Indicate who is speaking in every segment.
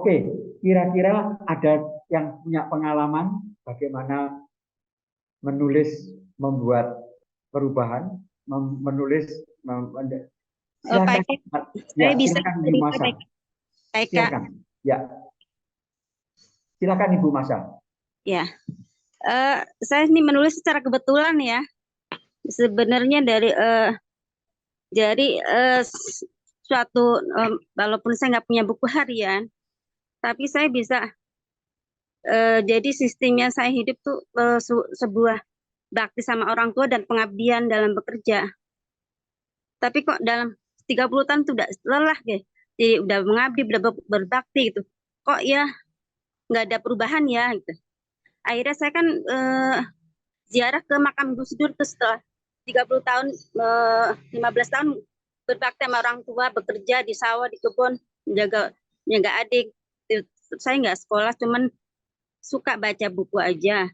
Speaker 1: Oke, kira-kira ada yang punya pengalaman bagaimana menulis, membuat perubahan, menulis,
Speaker 2: Pak
Speaker 1: silakan.
Speaker 2: Eka,
Speaker 1: Ya,
Speaker 2: saya bisa
Speaker 1: silakan Ibu
Speaker 2: cerita,
Speaker 1: Masa.
Speaker 2: Pak Eka.
Speaker 1: Silakan. Ya, silakan Ibu Masa.
Speaker 2: Ya, saya ini menulis secara kebetulan ya. Sebenarnya dari suatu walaupun saya nggak punya buku harian, tapi saya bisa jadi sistemnya saya hidup tuh sebuah bakti sama orang tua dan pengabdian dalam bekerja. Tapi kok dalam 30 tahun tuh udah lelah gitu. Jadi udah mengabdi, udah berbakti gitu. Kok ya nggak ada perubahan ya gitu. Akhirnya saya kan ziarah ke makam Gus Dur tuh setelah 30 tahun, 15 tahun berbakti sama orang tua, bekerja di sawah, di kebun, menjaga adik. Saya nggak sekolah, cuman suka baca buku aja.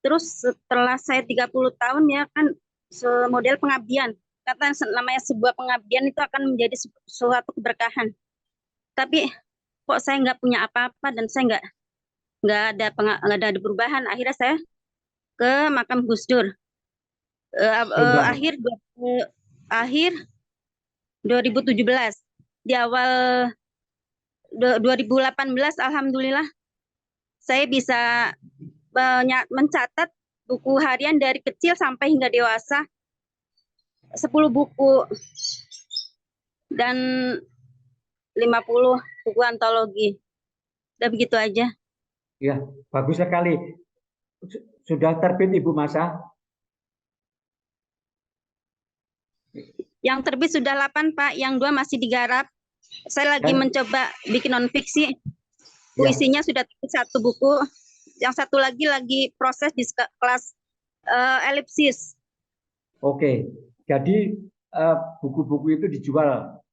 Speaker 2: Terus setelah saya 30 tahun ya kan model pengabdian. Kata namanya sebuah pengabdian itu akan menjadi suatu keberkahan. Tapi kok saya nggak punya apa-apa dan saya nggak ada perubahan. Akhirnya saya ke makam Gus Dur. Akhir 2017, di awal 2018 alhamdulillah saya bisa mencatat buku harian dari kecil sampai hingga dewasa 10 buku dan 50 buku antologi. Udah begitu aja.
Speaker 1: Ya, bagus sekali. Sudah terbit Ibu Masa?
Speaker 2: Yang terbit sudah 8, Pak. Yang 2 masih digarap. Saya lagi mencoba bikin non-fiksi. Puisinya sudah terbit 1 buku. Yang satu lagi proses di kelas elipsis.
Speaker 1: Oke, jadi buku-buku itu dijual?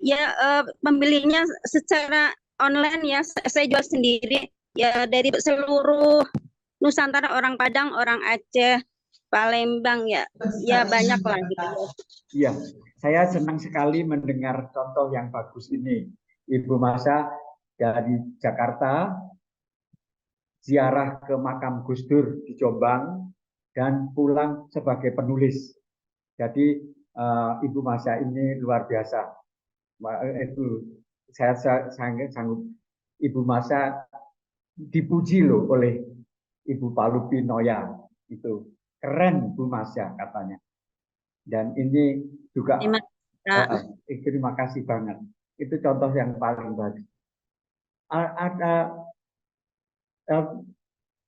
Speaker 2: Ya, pembelinya secara online ya. Saya jual sendiri. Ya, dari seluruh Nusantara, orang Padang, orang Aceh, Palembang ya banyak lah gitu.
Speaker 1: Iya, saya senang sekali mendengar contoh yang bagus ini. Ibu Masa dari Jakarta, ziarah ke makam Gus Dur di Jombang, dan pulang sebagai penulis. Jadi Ibu Masa ini luar biasa. Itu saya sanggup Ibu Masa dipuji loh oleh Ibu Palupi Noya, itu keren Bu Masya katanya. Dan ini juga terima kasih banget. Itu contoh yang paling bagus. Ada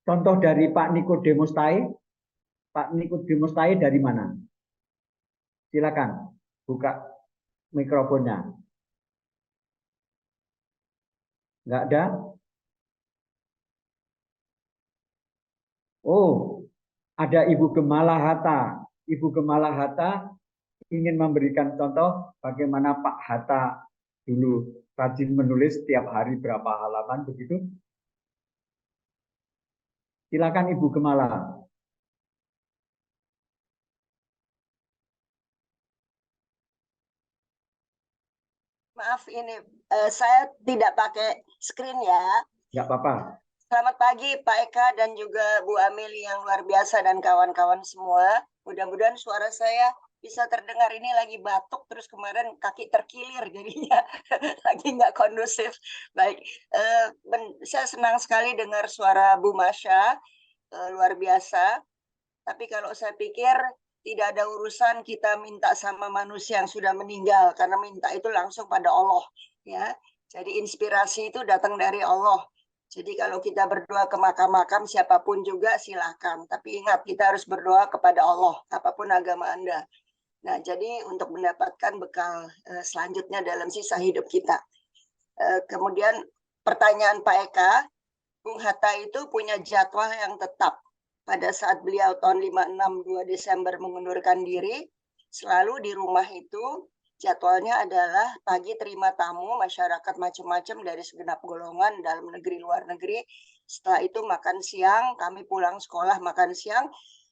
Speaker 1: contoh dari Pak Nikodemus Tai. Pak Nikodemus Tai dari mana? Silakan buka mikrofonnya. Enggak ada? Oh, ada Ibu Gemala Hatta. Ibu Gemala Hatta ingin memberikan contoh bagaimana Pak Hatta dulu rajin menulis setiap hari berapa halaman begitu. Silakan Ibu Gemala.
Speaker 3: Maaf ini saya tidak pakai screen ya.
Speaker 1: Ya apa-apa.
Speaker 3: Selamat pagi Pak Eka dan juga Bu Ameli yang luar biasa dan kawan-kawan semua. Mudah-mudahan suara saya bisa terdengar. Ini lagi batuk terus kemarin kaki terkilir jadinya lagi nggak kondusif. Baik, saya senang sekali dengar suara Bu Masya, luar biasa. Tapi kalau saya pikir tidak ada urusan kita minta sama manusia yang sudah meninggal, karena minta itu langsung pada Allah, ya. Jadi inspirasi itu datang dari Allah. Jadi kalau kita berdoa ke makam-makam siapapun juga silahkan. Tapi ingat kita harus berdoa kepada Allah, apapun agama Anda. Nah, jadi untuk mendapatkan bekal selanjutnya dalam sisa hidup kita. Kemudian pertanyaan Pak Eka, Bung Hatta itu punya jadwal yang tetap. Pada saat beliau tahun 56 2 Desember mengundurkan diri, selalu di rumah itu jadwalnya adalah pagi terima tamu masyarakat macam-macam dari segenap golongan dalam negeri luar negeri. Setelah itu makan siang, kami pulang sekolah makan siang,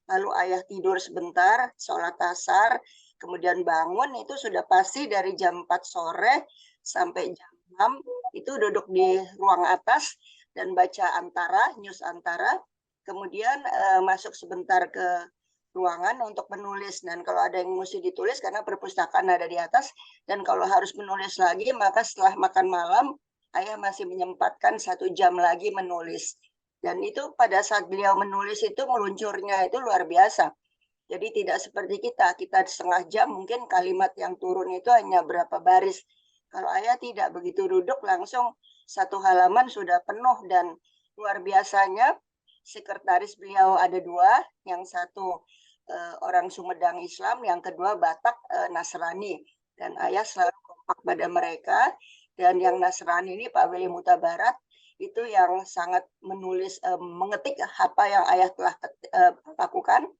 Speaker 3: lalu ayah tidur sebentar, sholat asar, kemudian bangun itu sudah pasti dari jam 4 sore sampai jam itu duduk di ruang atas dan baca Antara, news Antara, kemudian masuk sebentar ke ruangan untuk menulis, dan kalau ada yang mesti ditulis karena perpustakaan ada di atas, dan kalau harus menulis lagi maka setelah makan malam ayah masih menyempatkan 1 jam lagi menulis. Dan itu pada saat beliau menulis itu meluncurnya itu luar biasa. Jadi tidak seperti kita setengah jam mungkin kalimat yang turun itu hanya berapa baris. Kalau ayah tidak, begitu duduk langsung 1 halaman sudah penuh, dan luar biasanya sekretaris beliau ada 2, yang satu orang Sumedang Islam, yang kedua Batak Nasrani, dan ayah selalu kompak pada mereka. Dan yang Nasrani ini Pak Willy Mutabarat itu yang sangat menulis, mengetik apa yang ayah telah lakukan.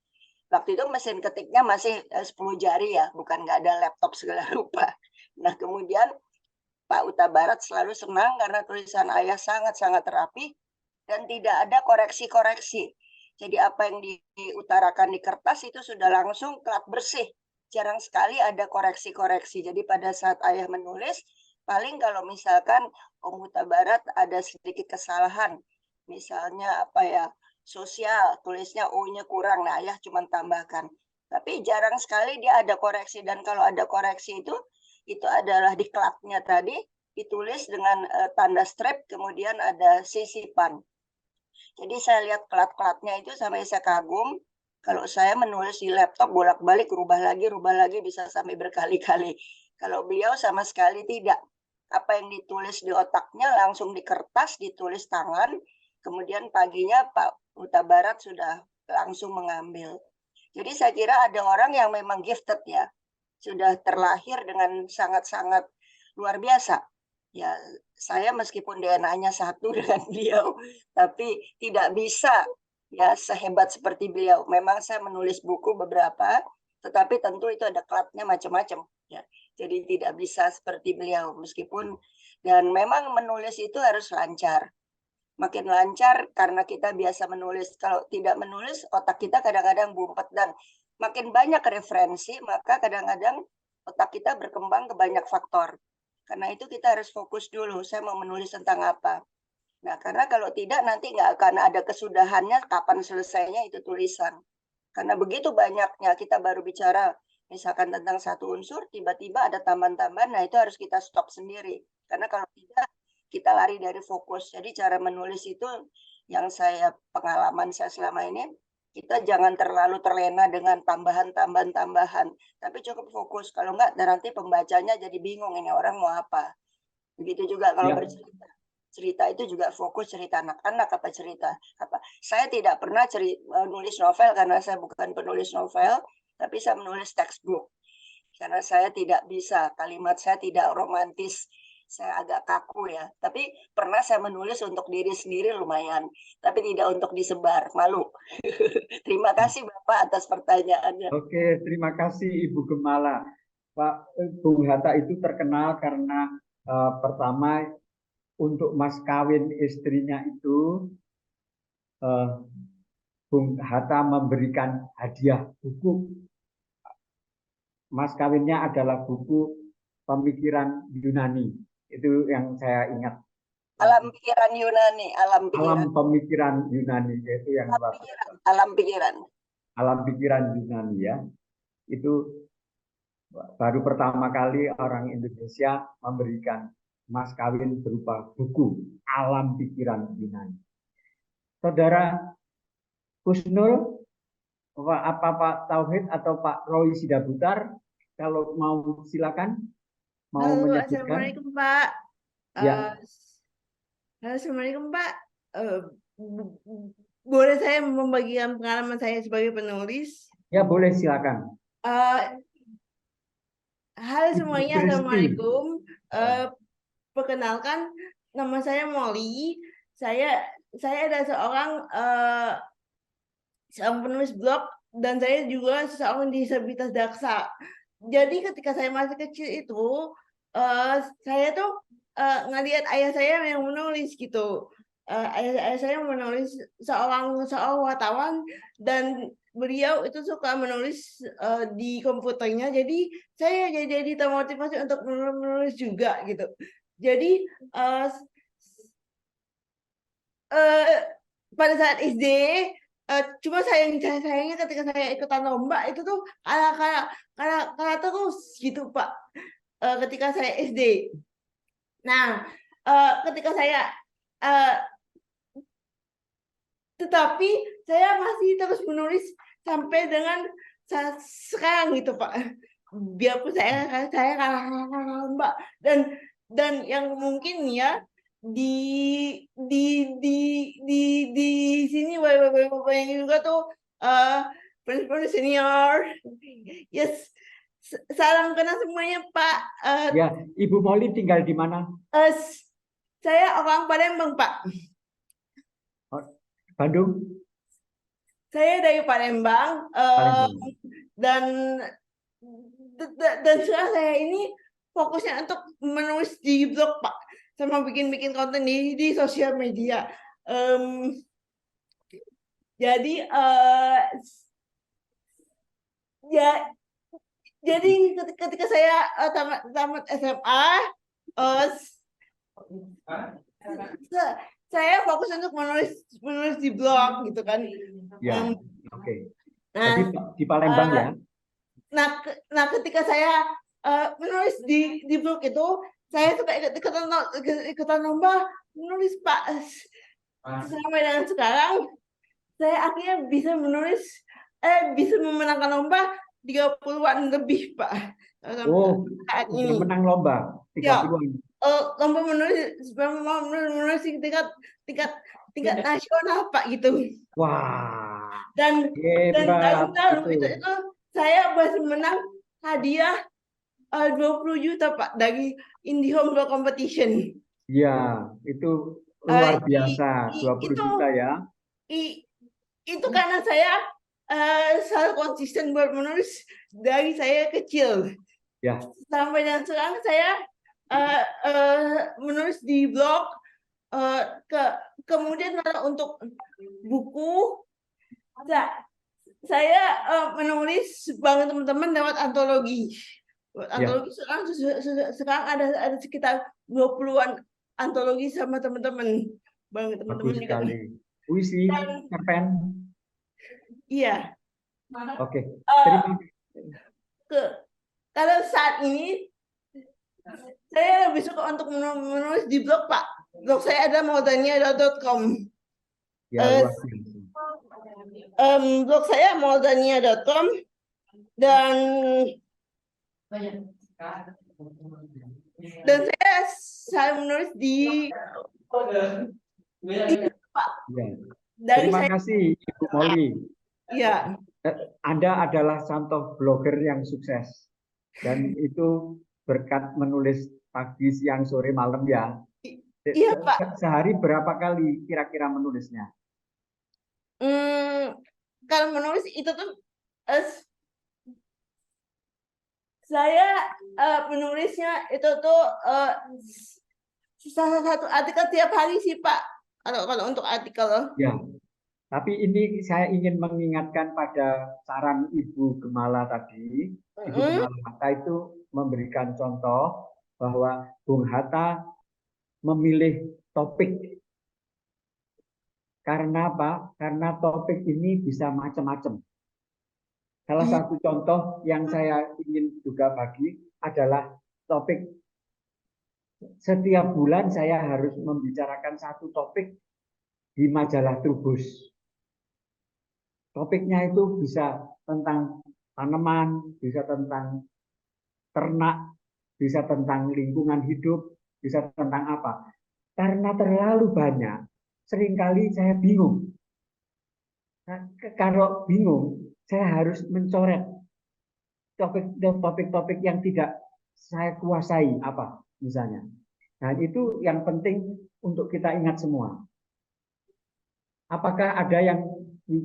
Speaker 3: Waktu itu mesin ketiknya masih 10 jari ya, bukan nggak ada laptop segala rupa. Nah kemudian Pak Utabarat selalu senang karena tulisan ayah sangat-sangat rapi dan tidak ada koreksi-koreksi. Jadi apa yang diutarakan di kertas itu sudah langsung kelat bersih. Jarang sekali ada koreksi-koreksi. Jadi pada saat ayah menulis, paling kalau misalkan Om Utabarat ada sedikit kesalahan, misalnya apa ya, sosial, tulisnya O-nya kurang, nah ayah cuma tambahkan. Tapi jarang sekali dia ada koreksi, dan kalau ada koreksi itu adalah di klatnya tadi, ditulis dengan tanda strip, kemudian ada sisipan. Jadi saya lihat klat-klatnya itu sampai saya kagum. Kalau saya menulis di laptop bolak-balik, rubah lagi bisa sampai berkali-kali. Kalau beliau sama sekali tidak. Apa yang ditulis di otaknya langsung di kertas, ditulis tangan, kemudian paginya Pak Utabarat sudah langsung mengambil. Jadi saya kira ada orang yang memang gifted ya, sudah terlahir dengan sangat-sangat luar biasa. Ya, saya meskipun DNA-nya satu dengan beliau, tapi tidak bisa ya sehebat seperti beliau. Memang saya menulis buku beberapa, tetapi tentu itu ada klatnya macam-macam ya. Jadi tidak bisa seperti beliau meskipun, dan memang menulis itu harus lancar. Makin lancar karena kita biasa menulis. Kalau tidak menulis, otak kita kadang-kadang bumpet, dan makin banyak referensi, maka kadang-kadang otak kita berkembang ke banyak faktor. Karena itu kita harus fokus dulu, saya mau menulis tentang apa. Nah, karena kalau tidak nanti nggak akan ada kesudahannya kapan selesainya itu tulisan. Karena begitu banyaknya kita baru bicara misalkan tentang satu unsur, tiba-tiba ada tambahan-tambahan, nah itu harus kita stop sendiri. Karena kalau tidak, kita lari dari fokus. Jadi cara menulis itu yang pengalaman saya selama ini, kita jangan terlalu terlena dengan tambahan, tapi cukup fokus. Kalau enggak, nanti pembacanya jadi bingung, ini orang mau apa. Begitu juga kalau bercerita. Cerita itu juga fokus, cerita anak-anak apa cerita apa. Saya tidak pernah nulis novel karena saya bukan penulis novel, tapi saya menulis textbook. Karena saya tidak bisa, kalimat saya tidak romantis. Saya agak kaku ya, tapi pernah saya menulis untuk diri sendiri lumayan, tapi tidak untuk disebar, malu. Terima kasih Bapak atas pertanyaannya.
Speaker 1: Oke, terima kasih Ibu Gemala. Pak Bung Hatta itu terkenal karena pertama untuk mas kawin istrinya itu Bung Hatta memberikan hadiah buku. Mas kawinnya adalah buku Pemikiran Yunani. Itu yang saya ingat.
Speaker 3: Alam pikiran Yunani,
Speaker 1: alam pemikiran Yunani, yaitu yang
Speaker 3: alam pikiran
Speaker 1: Yunani ya. Itu baru pertama kali orang Indonesia memberikan mas kawin berupa buku Alam Pikiran Yunani. Saudara Kusnul, apa Pak Tauhid atau Pak Roy Sidabutar, kalau mau silakan.
Speaker 4: Halo, Assalamualaikum Pak.
Speaker 1: Ya.
Speaker 4: Halo, Assalamualaikum Pak. Boleh saya membagikan pengalaman saya sebagai penulis?
Speaker 1: Ya boleh, silakan.
Speaker 4: Halo semuanya, Assalamualaikum. Perkenalkan, nama saya Molly. Saya adalah seorang penulis blog, dan saya juga seorang disabilitas daksa. Jadi ketika saya masih kecil itu, saya tuh ngelihat ayah saya yang menulis gitu. Ayah saya menulis seorang wartawan, dan beliau itu suka menulis di komputernya. Jadi saya jadi termotivasi untuk menulis juga gitu. Jadi pada saat SD cuma sayangnya ketika saya ikutan lomba itu tuh kalah terus gitu Pak, ketika saya SD. Nah ketika saya tetapi saya masih terus menulis sampai dengan sekarang gitu Pak, biarpun saya kalah lomba. Dan yang mungkin ya di sini bapak yang juga tuh friends senior, yes, salam kenal semuanya Pak.
Speaker 1: Ya, Ibu Molly tinggal di mana?
Speaker 4: Saya orang Palembang Pak.
Speaker 1: Bandung?
Speaker 4: Saya dari Palembang,
Speaker 1: Palembang.
Speaker 4: dan sekarang saya ini fokusnya untuk menulis di blog Pak, sama bikin konten di sosial media. Jadi ya, jadi ketika saya tamat SMA, saya fokus untuk menulis di blog gitu kan.
Speaker 1: Ya, oke.
Speaker 4: Nah,
Speaker 1: Jadi di Palembang ya.
Speaker 4: Nah, ketika saya menulis di blog itu, saya suka ikutan lomba menulis Pak. Sampai dengan sekarang, saya akhirnya bisa menulis, bisa memenangkan lomba 30-an lebih Pak.
Speaker 1: Oh,
Speaker 4: saat ini.
Speaker 1: menang lomba 30-an.
Speaker 4: Lomba menulis tingkat nasional Pak gitu.
Speaker 1: Wah.
Speaker 4: Dan itu saya masih menang hadiah 20 juta Pak dari IndiHome Blog Competition.
Speaker 1: Ya, itu luar biasa, 20 juta ya.
Speaker 4: Itu karena saya selalu konsisten buat menulis dari saya kecil.
Speaker 1: Ya.
Speaker 4: Sampai dan sekarang saya menulis di blog, kemudian untuk buku saya menulis bareng teman-teman lewat antologi. Antologi sekarang ada sekitar 20-an antologi sama teman-teman. Bareng teman-teman
Speaker 1: Bagus sekali. Puisi, cerpen.
Speaker 4: Iya.
Speaker 1: Oke. Terima
Speaker 4: kasih. Kalau saat ini saya lebih suka untuk menulis di blog Pak. Blog saya ada moldania.com.
Speaker 1: Ya,
Speaker 4: blog saya moldania.com dan saya menulis di Pak.
Speaker 1: Ya. Terima kasih Ibu Molly.
Speaker 4: Ya.
Speaker 1: Anda adalah contoh blogger yang sukses dan itu berkat menulis pagi, siang, sore, malam ya.
Speaker 4: Iya Pak.
Speaker 1: Sehari berapa kali kira-kira menulisnya?
Speaker 4: Kalau menulis itu tuh saya menulisnya itu tuh salah satu artikel tiap hari sih Pak. Kalau untuk artikel.
Speaker 1: Ya. Tapi ini saya ingin mengingatkan pada saran Ibu Gemala tadi. Ibu Gemala Hatta itu memberikan contoh bahwa Bung Hatta memilih topik. Karena apa? Karena topik ini bisa macam-macam. Salah satu contoh yang saya ingin juga bagi adalah topik. Setiap bulan saya harus membicarakan satu topik di majalah Trubus. Topiknya itu bisa tentang tanaman, bisa tentang ternak, bisa tentang lingkungan hidup, bisa tentang apa. Karena terlalu banyak, seringkali saya bingung. Nah, kalau bingung, saya harus mencoret topik-topik yang tidak saya kuasai apa misalnya. Nah, itu yang penting untuk kita ingat semua. Apakah ada yang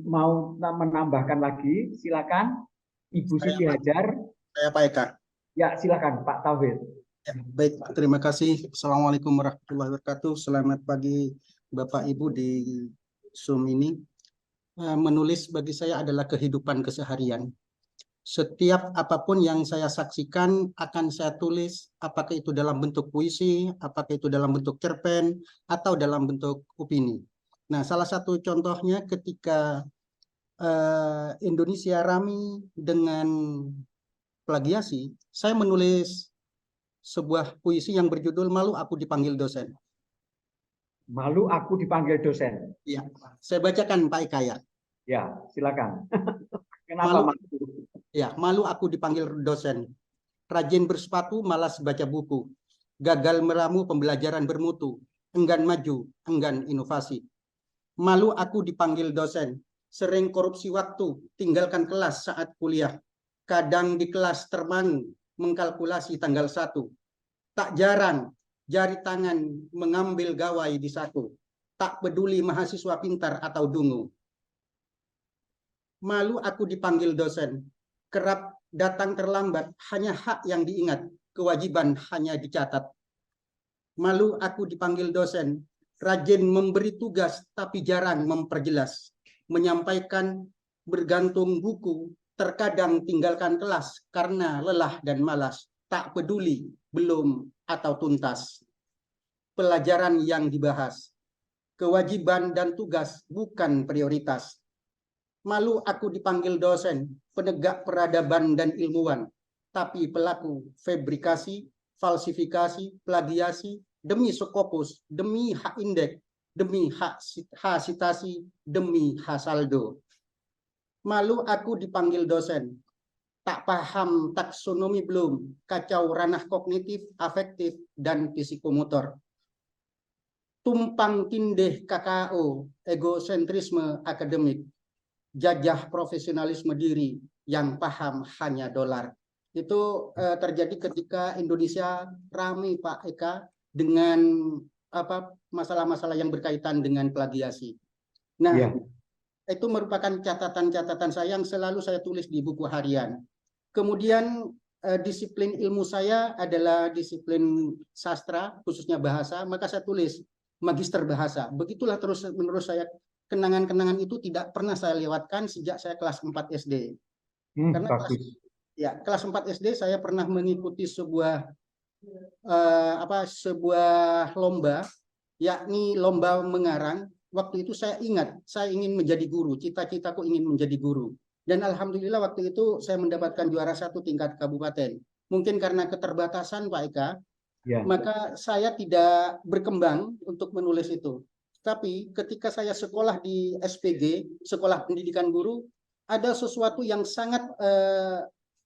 Speaker 1: mau menambahkan lagi? Silakan, Ibu Siti Hajar.
Speaker 5: Saya Pak Eka.
Speaker 1: Ya, silakan Pak Tauhid.
Speaker 5: Ya, baik, terima kasih. Assalamualaikum warahmatullahi wabarakatuh. Selamat pagi Bapak Ibu di Zoom ini. Menulis bagi saya adalah kehidupan keseharian. Setiap apapun yang saya saksikan akan saya tulis, apakah itu dalam bentuk puisi, apakah itu dalam bentuk cerpen, atau dalam bentuk opini. Nah, salah satu contohnya ketika Indonesia ramai dengan plagiasi, saya menulis sebuah puisi yang berjudul Malu Aku Dipanggil Dosen.
Speaker 1: Malu aku dipanggil dosen.
Speaker 5: Ya, saya bacakan Pak Eka ya.
Speaker 1: Ya, silakan. Kenapa
Speaker 5: Malu,
Speaker 1: malu?
Speaker 5: ya, malu aku dipanggil dosen. Rajin bersepatu, malas baca buku. Gagal meramu pembelajaran bermutu. Enggan maju, enggan inovasi. Malu aku dipanggil dosen. Sering korupsi waktu, tinggalkan kelas saat kuliah. Kadang di kelas termangu, mengkalkulasi tanggal 1. Tak jarang jari tangan mengambil gawai di saku. Tak peduli mahasiswa pintar atau dungu. Malu aku dipanggil dosen. Kerap datang terlambat, hanya hak yang diingat, kewajiban hanya dicatat. Malu aku dipanggil dosen. Rajin memberi tugas tapi jarang memperjelas. Menyampaikan bergantung buku, terkadang tinggalkan kelas karena lelah dan malas. Tak peduli, belum atau tuntas. Pelajaran yang dibahas. Kewajiban dan tugas bukan prioritas. Malu aku dipanggil dosen, penegak peradaban dan ilmuwan, tapi pelaku fabrikasi, falsifikasi, plagiasi, demi Skopus, demi hak indeks, demi hak citasi, demi hak saldo. Malu aku dipanggil dosen, tak paham taksonomi belum, kacau ranah kognitif, afektif, dan psikomotor. Tumpang tindih KKO, egosentrisme akademik, jajah profesionalisme diri yang paham hanya dolar. Itu terjadi ketika Indonesia ramai Pak Eka dengan masalah-masalah yang berkaitan dengan plagiasi. Nah,
Speaker 1: Ya.
Speaker 5: itu merupakan catatan-catatan saya yang selalu saya tulis di buku harian. Kemudian disiplin ilmu saya adalah disiplin sastra, khususnya bahasa, maka saya tulis magister bahasa. Begitulah terus menerus saya, kenangan-kenangan itu tidak pernah saya lewatkan sejak saya kelas 4 SD. Karena kelas 4 SD saya pernah mengikuti sebuah lomba, yakni lomba mengarang. Waktu itu saya ingat, saya ingin menjadi guru, cita-citaku ingin menjadi guru. Dan alhamdulillah waktu itu saya mendapatkan juara 1 tingkat kabupaten. Mungkin karena keterbatasan Pak Eka, ya, maka saya tidak berkembang untuk menulis itu. Tapi ketika saya sekolah di SPG, Sekolah Pendidikan Guru, ada sesuatu yang sangat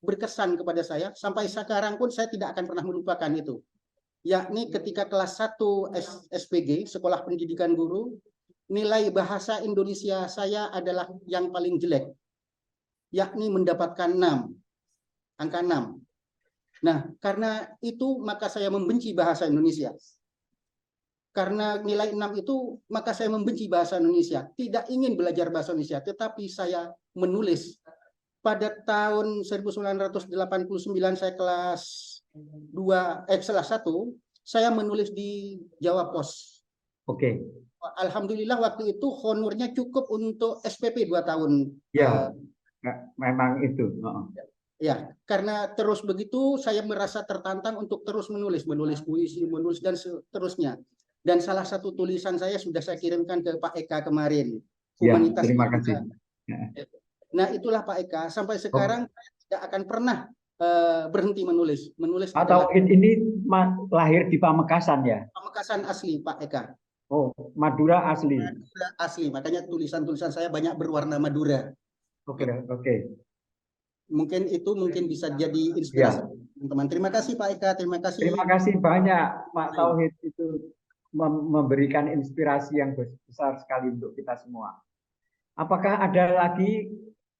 Speaker 5: berkesan kepada saya. Sampai sekarang pun saya tidak akan pernah melupakan itu. Yakni ketika kelas 1 SPG, Sekolah Pendidikan Guru, nilai bahasa Indonesia saya adalah yang paling jelek. Yakni mendapatkan 6, angka 6. Nah, karena itu maka saya membenci bahasa Indonesia. Karena nilai 6 itu, maka saya membenci bahasa Indonesia. Tidak ingin belajar bahasa Indonesia, tetapi saya menulis. Pada tahun 1989 saya kelas 1, saya menulis di Jawa Pos.
Speaker 1: Oke.
Speaker 5: Alhamdulillah waktu itu honornya cukup untuk SPP 2 tahun.
Speaker 1: Ya, memang itu.
Speaker 5: Ya, karena terus begitu saya merasa tertantang untuk terus menulis puisi, menulis dan seterusnya. Dan salah satu tulisan saya sudah saya kirimkan ke Pak Eka kemarin.
Speaker 1: Humanitas. Ya, terima kasih.
Speaker 5: Nah, itulah Pak Eka. Sampai sekarang saya tidak akan pernah berhenti menulis.
Speaker 1: Atau ini lahir di Pamekasan ya?
Speaker 5: Pamekasan asli Pak Eka.
Speaker 1: Oh, Madura asli.
Speaker 5: Madura asli. Makanya tulisan-tulisan saya banyak berwarna Madura.
Speaker 1: Oke.
Speaker 5: Mungkin itu bisa jadi inspirasi teman-teman. Terima kasih Pak Eka, terima kasih.
Speaker 1: Terima kasih banyak Pak Tauhid, itu memberikan inspirasi yang besar sekali untuk kita semua. Apakah ada lagi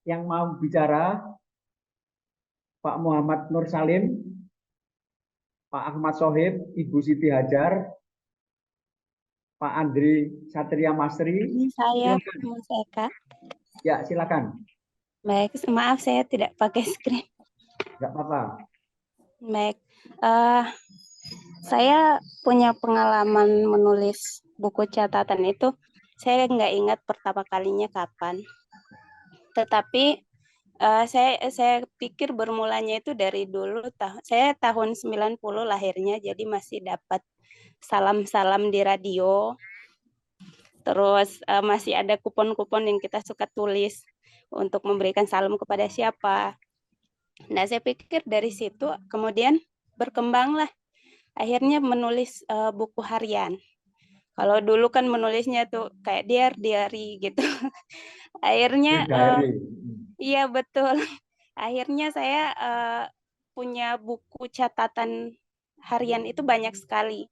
Speaker 1: yang mau bicara? Pak Muhammad Nur Salim, Pak Ahmad Sohib, Ibu Siti Hajar, Pak Andri Satria Masri.
Speaker 2: Ini saya, Mas Eka.
Speaker 1: Ya, silakan.
Speaker 2: Baik, maaf saya tidak pakai screen.
Speaker 1: Enggak apa-apa.
Speaker 2: Baik, saya punya pengalaman menulis buku catatan itu. Saya nggak ingat pertama kalinya kapan. Tetapi Saya pikir bermulanya itu dari dulu, saya tahun 90 lahirnya, jadi masih dapat salam-salam di radio. Terus masih ada kupon-kupon yang kita suka tulis untuk memberikan salam kepada siapa. Nah, saya pikir dari situ kemudian berkembanglah. Akhirnya menulis buku harian. Kalau dulu kan menulisnya tuh kayak diary gitu. Akhirnya
Speaker 1: Diary.
Speaker 2: iya betul. Akhirnya saya punya buku catatan harian itu banyak sekali.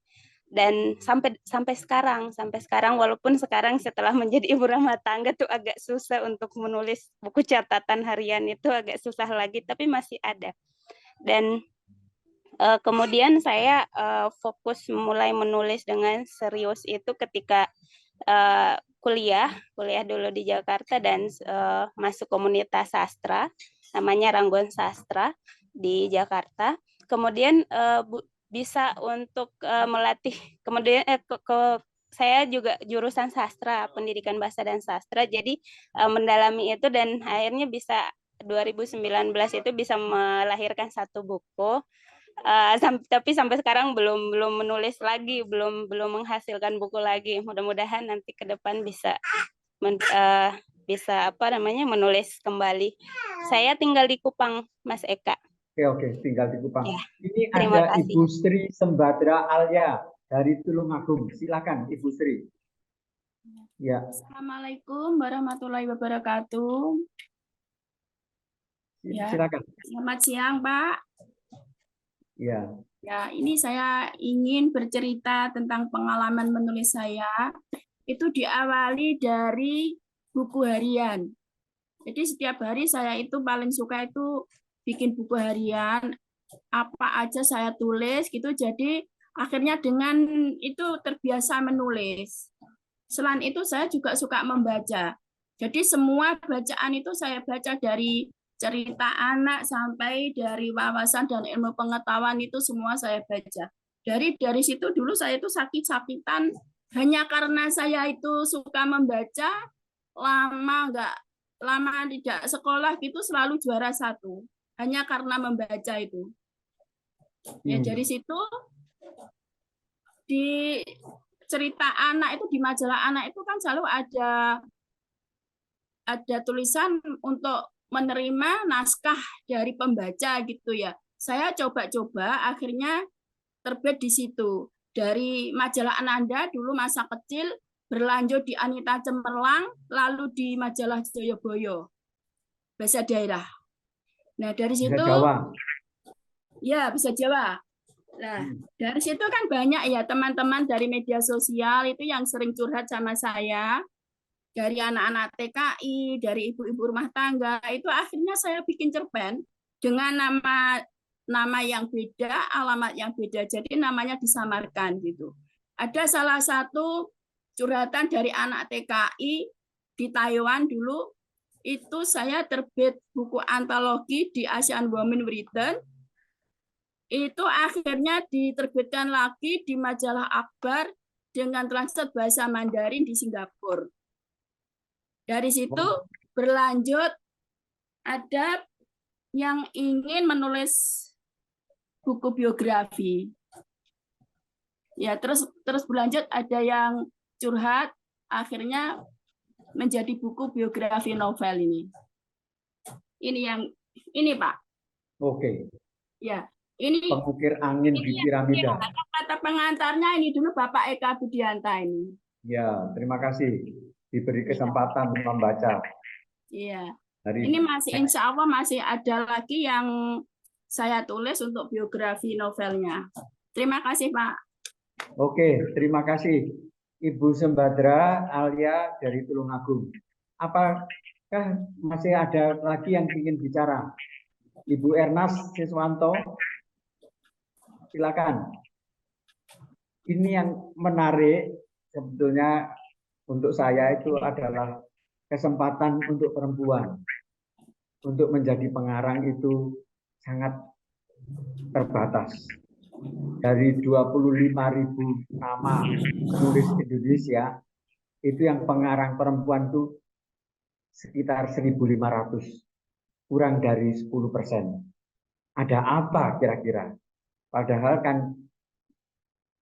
Speaker 2: Dan sampai sekarang walaupun sekarang setelah menjadi ibu rumah tangga tuh agak susah untuk menulis buku catatan harian, itu agak susah lagi, tapi masih ada. Dan kemudian saya fokus mulai menulis dengan serius itu ketika kuliah dulu di Jakarta dan masuk komunitas sastra namanya Ranggon Sastra di Jakarta. Kemudian bisa untuk melatih, kemudian saya juga jurusan sastra, pendidikan bahasa dan sastra, jadi mendalami itu dan akhirnya bisa 2019 itu bisa melahirkan satu buku. Tapi sampai sekarang belum menulis lagi, belum menghasilkan buku lagi. Mudah-mudahan nanti ke depan bisa menulis kembali. Saya tinggal di Kupang, Mas Eka.
Speaker 1: Oke, tinggal di Kupang.
Speaker 2: Ya,
Speaker 1: Ini
Speaker 2: terima
Speaker 1: ada
Speaker 2: kasih.
Speaker 1: Ibu Sri Sembadra Alia dari Tulungagung. Silakan Ibu Sri. Ya.
Speaker 6: Assalamualaikum warahmatullahi wabarakatuh. Ya.
Speaker 1: Silakan.
Speaker 6: Selamat siang, Pak.
Speaker 1: Ya.
Speaker 6: Ya, ini saya ingin bercerita tentang pengalaman menulis saya. Itu diawali dari buku harian. Jadi setiap hari saya itu paling suka itu bikin buku harian, apa aja saya tulis gitu. Jadi akhirnya dengan itu terbiasa menulis. Selain itu saya juga suka membaca. Jadi semua bacaan itu saya baca, dari cerita anak sampai dari wawasan dan ilmu pengetahuan itu semua saya baca. Dari situ dulu saya itu sakit-sakitan hanya karena saya itu suka membaca, lama tidak sekolah gitu selalu juara 1 hanya karena membaca itu. Ya dari situ di cerita anak itu, di majalah anak itu kan selalu ada tulisan untuk menerima naskah dari pembaca gitu ya. Saya coba-coba akhirnya terbit di situ. Dari majalah Ananda dulu masa kecil, berlanjut di Anita Cemerlang, lalu di majalah Joyoboyo, bahasa daerah. Nah dari situ
Speaker 1: Bisa Jawa.
Speaker 6: Ya, bisa Jawa. Nah, dari situ kan banyak ya teman-teman dari media sosial itu yang sering curhat sama saya. Dari anak-anak TKI, dari ibu-ibu rumah tangga, itu akhirnya saya bikin cerpen dengan nama yang beda, alamat yang beda. Jadi namanya disamarkan gitu. Ada salah satu curhatan dari anak TKI di Taiwan dulu, itu saya terbit buku antologi di Asian Women Written. Itu akhirnya diterbitkan lagi di majalah Akbar dengan translate bahasa Mandarin di Singapura. Dari situ berlanjut ada yang ingin menulis buku biografi. Ya, terus berlanjut ada yang curhat, akhirnya menjadi buku biografi novel ini. Ini Pak.
Speaker 1: Oke.
Speaker 6: Ya, ini
Speaker 1: Pengukir angin di piramida.
Speaker 6: Kata pengantarnya ini dulu Bapak Eka Budianta ini.
Speaker 1: Ya, terima kasih diberi kesempatan membaca.
Speaker 6: Iya. Ini insya Allah masih ada lagi yang saya tulis untuk biografi novelnya. Terima kasih Pak.
Speaker 1: Oke, terima kasih Ibu Sembadra Alia dari Tulungagung. Apakah masih ada lagi yang ingin bicara? Ibu Ernaz Siswanto, silakan. Ini yang menarik sebetulnya untuk saya itu adalah kesempatan untuk perempuan untuk menjadi pengarang itu sangat terbatas. Dari 25.000 nama penulis Indonesia, itu yang pengarang perempuan itu sekitar 1.500. kurang dari 10%. Ada apa kira-kira? Padahal kan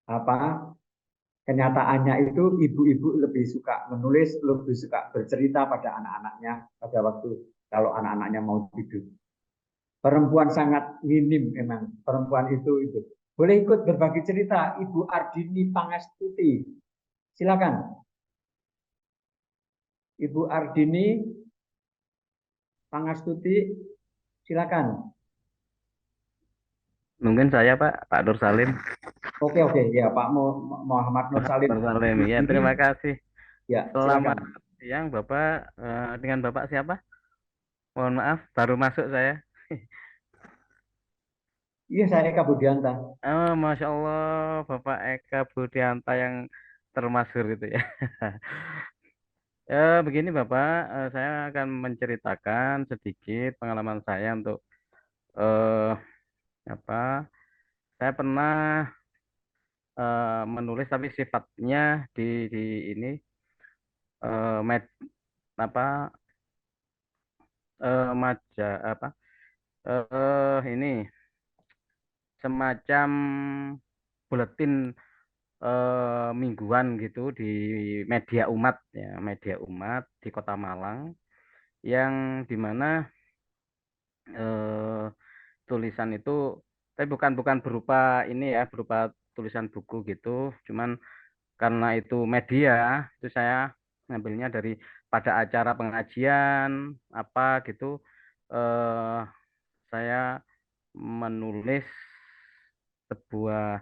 Speaker 1: apa kenyataannya itu ibu-ibu lebih suka menulis, lebih suka bercerita pada anak-anaknya pada waktu kalau anak-anaknya mau tidur. Perempuan sangat minim memang perempuan itu. Boleh ikut berbagi cerita Ibu Ardini Pangastuti. Silakan. Ibu Ardini Pangastuti, silakan.
Speaker 7: Mungkin saya Pak Nur Salim.
Speaker 1: Oke, ya Pak Muhammad Nur Salim.
Speaker 7: Nur Salim, ya terima kasih.
Speaker 1: Ya,
Speaker 7: Selamat
Speaker 1: silakan.
Speaker 7: siang Bapak. Dengan Bapak siapa? Mohon maaf, baru masuk saya.
Speaker 1: Iya, saya Eka Budianta.
Speaker 7: Oh, Masya Allah, Bapak Eka Budianta yang termasyhur itu ya. Begini Bapak, saya akan menceritakan sedikit pengalaman saya untuk eh, apa? Saya pernah menulis tapi sifatnya di ini med apa apa ini semacam buletin mingguan gitu di media umat ya, media umat di Kota Malang yang dimana tulisan itu tapi bukan berupa ini ya, berupa tulisan buku gitu, cuman karena itu media itu saya ngambilnya dari pada acara pengajian apa gitu, eh, saya menulis sebuah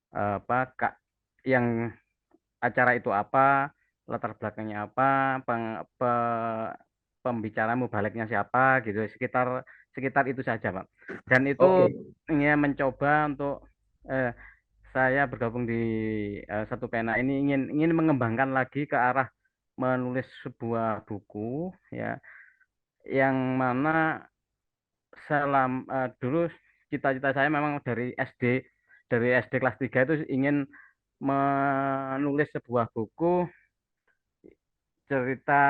Speaker 7: apa kak yang acara itu apa, latar belakangnya apa, pembicara mubaliknya siapa gitu, sekitar sekitar itu saja Pak. Dan itu
Speaker 1: Oke.
Speaker 7: ingin mencoba untuk saya bergabung di Satu Pena ini ingin mengembangkan lagi ke arah menulis sebuah buku ya, yang mana dulu cita-cita saya memang dari SD kelas 3 itu ingin menulis sebuah buku cerita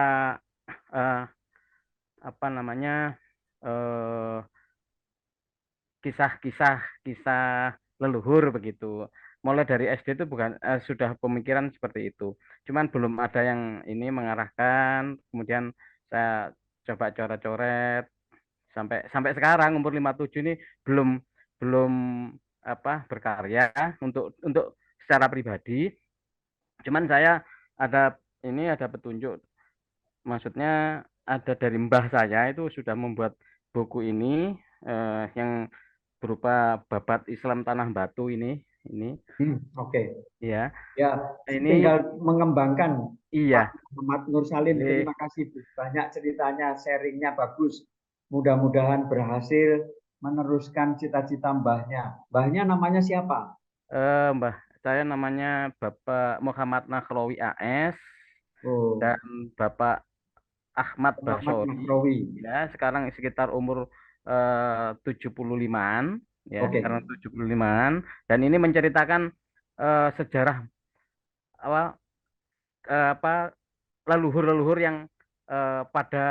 Speaker 7: eh, apa namanya eh, kisah leluhur begitu. Mulai dari SD itu bukan sudah pemikiran seperti itu. Cuman belum ada yang ini mengarahkan. Kemudian saya coba coret-coret sampai sampai sekarang umur 57 ini belum belum berkarya untuk secara pribadi. Cuman saya ada petunjuk, maksudnya ada dari mbah saya itu sudah membuat buku ini yang berupa Babat Islam Tanah Batu ini
Speaker 1: Oke.
Speaker 7: ya.
Speaker 1: Ya,
Speaker 7: Ini
Speaker 1: tinggal mengembangkan Pak
Speaker 7: iya.
Speaker 1: Muhammad Nur Salim. Terima kasih banyak ceritanya, sharingnya bagus. Mudah-mudahan berhasil meneruskan cita-cita mbahnya. Mbahnya namanya siapa?
Speaker 7: Mbah saya namanya Bapak Muhammad Nakhrawi AS
Speaker 1: Oh,
Speaker 7: dan Bapak Ahmad
Speaker 1: Muhammad
Speaker 7: Basyori
Speaker 1: Nakhrawi.
Speaker 7: ya, sekarang sekitar umur 75-an ya,
Speaker 1: Oke.
Speaker 7: sekarang 75-an, dan ini menceritakan sejarah apa apa leluhur-leluhur yang pada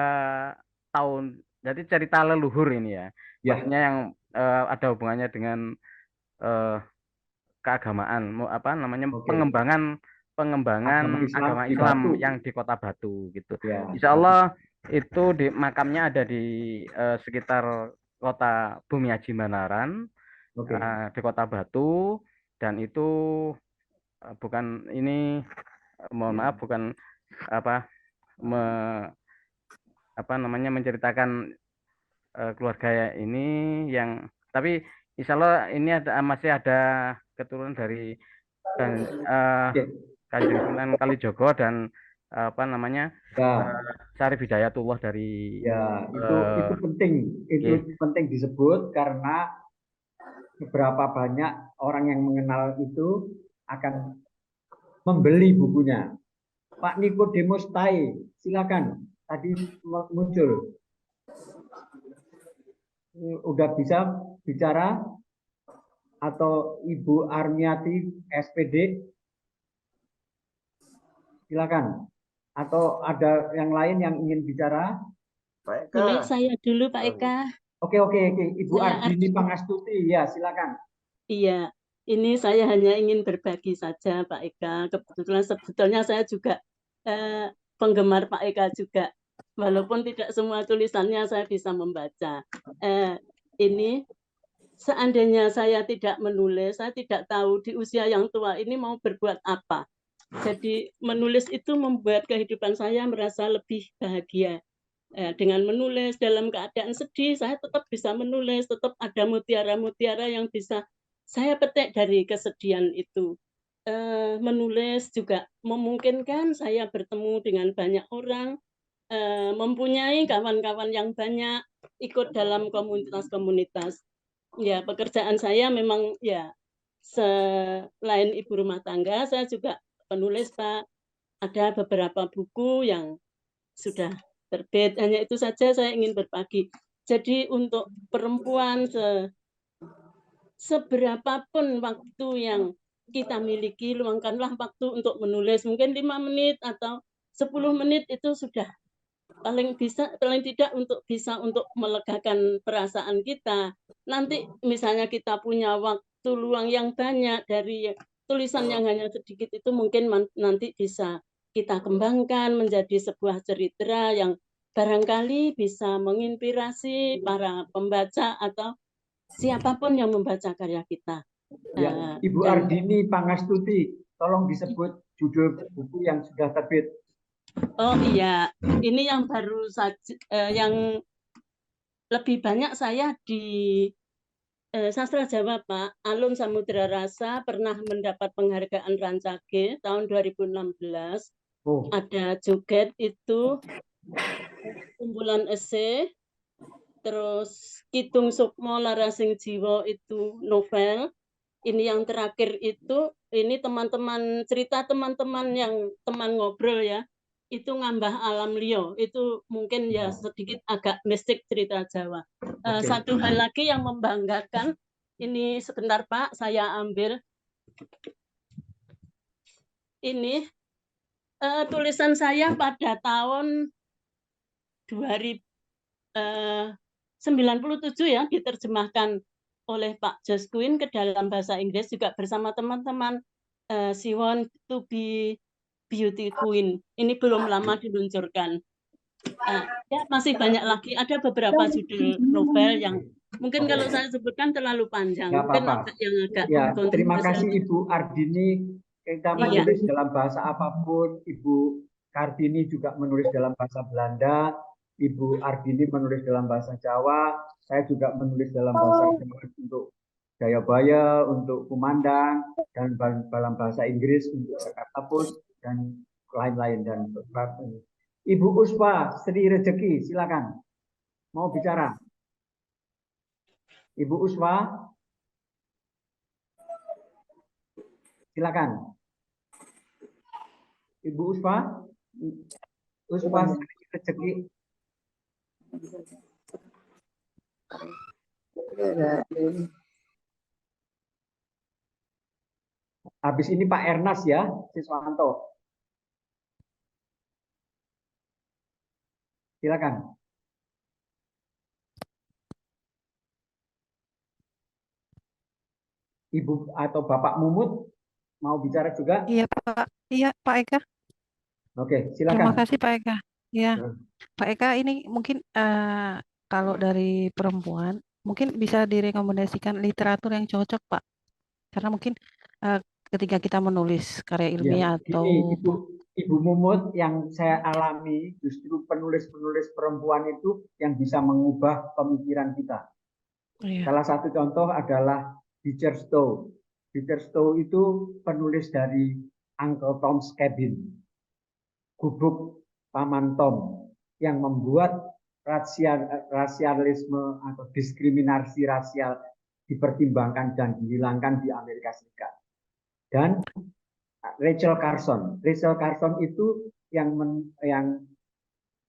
Speaker 7: tahun, jadi cerita leluhur ini ya.
Speaker 1: Ya.
Speaker 7: Maksudnya yang ada hubungannya dengan eh, keagamaan, apa namanya,
Speaker 1: Oke.
Speaker 7: pengembangan agama
Speaker 1: di
Speaker 7: Islam
Speaker 1: Batu.
Speaker 7: yang di Kota Batu gitu.
Speaker 1: Ya.
Speaker 7: Insya Allah itu di makamnya ada di sekitar Kota Bumi Haji Manaran,
Speaker 1: Oke.
Speaker 7: di Kota Batu, dan itu bukan ini, mohon maaf, bukan apa apa namanya menceritakan keluarga ini yang, tapi insya Allah ini masih ada keturunan dari Kanjeng Sunan Kalijogo dan apa namanya Syarif Hidayatullah dari
Speaker 1: ya itu penting, penting disebut karena beberapa banyak orang yang mengenal itu akan membeli bukunya. Pak Nikodemus Tai, silakan. Tadi muncul. Udah bisa bicara? Atau Ibu Armiati SPD? Silakan. Atau ada yang lain yang ingin bicara?
Speaker 8: Pak Eka.
Speaker 2: Boleh saya dulu Pak Eka.
Speaker 1: Oke. Ibu
Speaker 2: Saya
Speaker 1: Ardini Pangastuti, ya silakan.
Speaker 2: Iya, ini saya hanya ingin berbagi saja Pak Eka. Kebetulan sebetulnya saya juga penggemar Pak Eka juga. Walaupun tidak semua tulisannya saya bisa membaca. Ini seandainya saya tidak menulis, saya tidak tahu di usia yang tua ini mau berbuat apa. Jadi menulis itu membuat kehidupan saya merasa lebih bahagia. Dengan menulis dalam keadaan sedih, saya tetap bisa menulis, tetap ada mutiara-mutiara yang bisa saya petik dari kesedihan itu. Menulis juga memungkinkan saya bertemu dengan banyak orang, mempunyai kawan-kawan yang banyak, ikut dalam komunitas-komunitas. Ya, pekerjaan saya memang ya selain ibu rumah tangga, saya juga penulis, Pak. Ada beberapa buku yang sudah terbit. Hanya itu saja saya ingin berbagi. Jadi untuk perempuan seberapapun waktu yang kita miliki, luangkanlah waktu untuk menulis. Mungkin 5 menit atau 10 menit itu sudah paling tidak untuk melegakan perasaan kita. Nanti misalnya kita punya waktu luang yang banyak dari tulisan yang hanya sedikit itu mungkin nanti bisa kita kembangkan menjadi sebuah cerita yang barangkali bisa menginspirasi para pembaca atau siapapun yang membaca karya kita.
Speaker 1: Ya, Ibu Ardini Pangastuti, tolong disebut judul buku yang sudah terbit.
Speaker 2: Oh iya, ini yang baru saja, yang lebih banyak saya di Sastra Jawa, Pak. Alun Samudra Rasa pernah mendapat penghargaan Rancage tahun 2016. Ada Joget itu kumpulan esai, terus Kidung Sukmo Larasing Jiwa itu novel. Ini yang terakhir itu, ini teman-teman cerita teman-teman yang teman ngobrol ya. Itu Ngambah Alam Liyo, itu mungkin ya sedikit agak mistik cerita Jawa. Satu hal lagi yang membanggakan, ini sebentar Pak, saya ambil. Ini tulisan saya pada tahun 1997 ya, diterjemahkan oleh Pak Josh Quinn ke dalam bahasa Inggris juga bersama teman-teman. She Want to Be Beauty Queen. Ini belum lama diluncurkan. Ya masih banyak lagi. Ada beberapa judul novel yang mungkin kalau saya sebutkan terlalu panjang. Mungkin agak
Speaker 1: ya, terima kasih Ibu Ardini. Kita menulis dalam bahasa apapun. Ibu Kartini juga menulis dalam bahasa Belanda. Ibu Ardini menulis dalam bahasa Jawa. Saya juga menulis dalam bahasa Jawa untuk Jayabaya, untuk Kumandang, dan dalam bahasa Inggris untuk Jakarta Post dan lain-lain. Dan Ibu Uspa Sri Rezeki, silakan. Mau bicara? Ibu Uspa, silakan. Ibu Uspa Sri Rezeki. Habis ini Pak Ernest ya, Siswanto. Silakan. Ibu atau Bapak Mumut mau bicara juga?
Speaker 9: Iya Pak, iya Pak Eka.
Speaker 1: Oke, silakan.
Speaker 9: Terima kasih Pak Eka. Ya, Pak Eka ini mungkin kalau dari perempuan mungkin bisa direkomendasikan literatur yang cocok Pak, karena mungkin ketika kita menulis karya ilmiah atau
Speaker 1: Ibu Mumut, yang saya alami justru penulis-penulis perempuan itu yang bisa mengubah pemikiran kita. Salah satu contoh adalah Beecher Stowe. Beecher Stowe itu penulis dari Uncle Tom's Cabin, Gubuk Paman Tom, yang membuat rasialisme atau diskriminasi rasial dipertimbangkan dan dihilangkan di Amerika Serikat. Dan Rachel Carson itu yang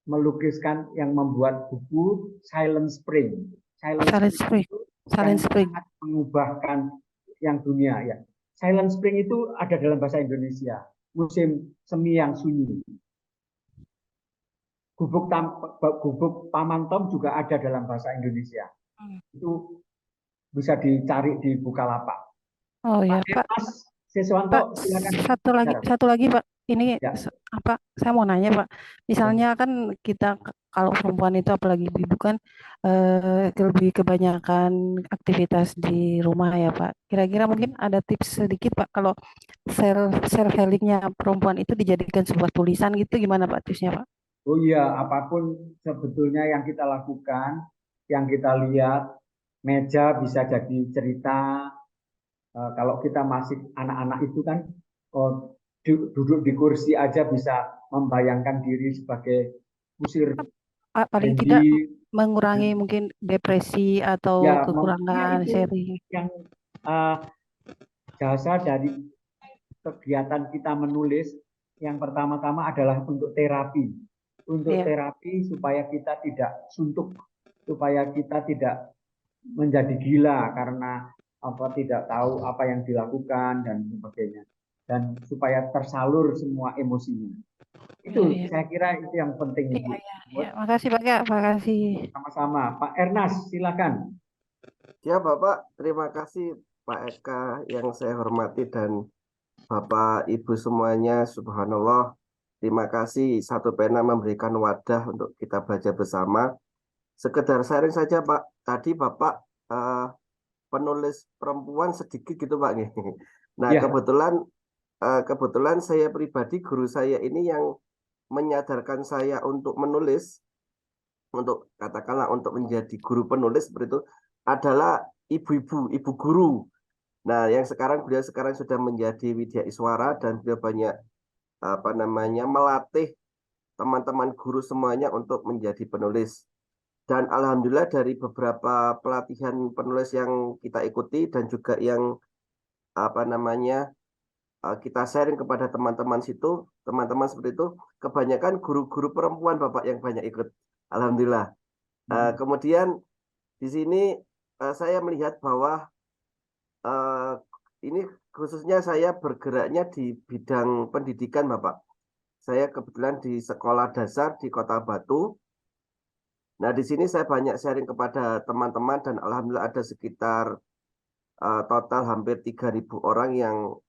Speaker 1: melukiskan, yang membuat buku Silent Spring. Silent Spring mengubahkan yang dunia ya. Silent Spring itu ada dalam bahasa Indonesia, musim semi yang sunyi. Gubuk Paman Tom juga ada dalam bahasa Indonesia. Itu bisa dicari di Bukalapak.
Speaker 9: Oh ya,
Speaker 1: Pak
Speaker 9: Pak.
Speaker 1: Ernest Siswanto,
Speaker 9: Pak,
Speaker 1: silakan.
Speaker 9: satu lagi, Pak. Ini
Speaker 1: Ya.
Speaker 9: apa? Saya mau nanya, Pak. Misalnya kan kita kalau perempuan itu apalagi ibu kan lebih kebanyakan aktivitas di rumah ya, Pak. Kira-kira mungkin ada tips sedikit, Pak, kalau self healingnya perempuan itu dijadikan sebuah tulisan gitu, gimana, Pak, tipsnya, Pak?
Speaker 1: Oh iya, apapun sebetulnya yang kita lakukan, yang kita lihat, meja bisa jadi cerita. Kalau kita masih anak-anak itu kan duduk di kursi aja bisa membayangkan diri sebagai kusir
Speaker 9: Paling tidak
Speaker 1: janji.
Speaker 9: mengurangi mungkin depresi atau
Speaker 1: Ya,
Speaker 9: kekurangan
Speaker 1: itu
Speaker 9: sharing.
Speaker 1: yang jasa dari kegiatan kita menulis yang pertama-tama adalah untuk terapi. Untuk terapi supaya kita tidak suntuk, supaya kita tidak menjadi gila karena tidak tahu apa yang dilakukan dan sebagainya, dan supaya tersalur semua emosinya. Itu saya kira itu yang penting, Ibu.
Speaker 9: Makasih Pak, makasih.
Speaker 1: Sama-sama. Pak Ernest, silakan.
Speaker 8: Ya Bapak, terima kasih Pak Eka yang saya hormati dan Bapak Ibu semuanya, subhanallah. Terima kasih Satu Pena memberikan wadah untuk kita belajar bersama. Sekedar sharing saja Pak, tadi Bapak penulis perempuan sedikit gitu Pak. Nah ya. Kebetulan saya pribadi, guru saya ini yang menyadarkan saya untuk menulis, untuk katakanlah untuk menjadi guru penulis seperti itu, adalah ibu guru. Nah yang beliau sekarang sudah menjadi Widya Iswara dan beliau banyak melatih teman-teman guru semuanya untuk menjadi penulis. Dan alhamdulillah dari beberapa pelatihan penulis yang kita ikuti dan juga yang kita sharing kepada teman-teman seperti itu, kebanyakan guru-guru perempuan Bapak yang banyak ikut. Alhamdulillah. Kemudian di sini saya melihat bahwa ini khususnya saya bergeraknya di bidang pendidikan Bapak. Saya kebetulan di sekolah dasar di Kota Batu. Nah, di sini saya banyak sharing kepada teman-teman dan alhamdulillah ada sekitar total hampir 3.000 orang yang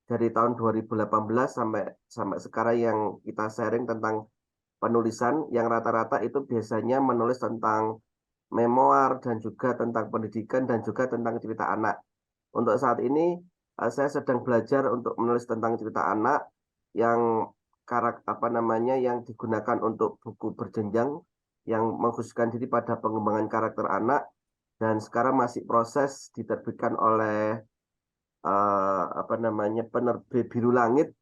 Speaker 8: dari tahun 2018 sampai sekarang yang kita sharing tentang penulisan, yang rata-rata itu biasanya menulis tentang memoir dan juga tentang pendidikan dan juga tentang cerita anak. Untuk saat ini saya sedang belajar untuk menulis tentang cerita anak yang yang digunakan untuk buku berjenjang yang mengkhususkan diri pada pengembangan karakter anak, dan sekarang masih proses diterbitkan oleh penerbit Biru Langit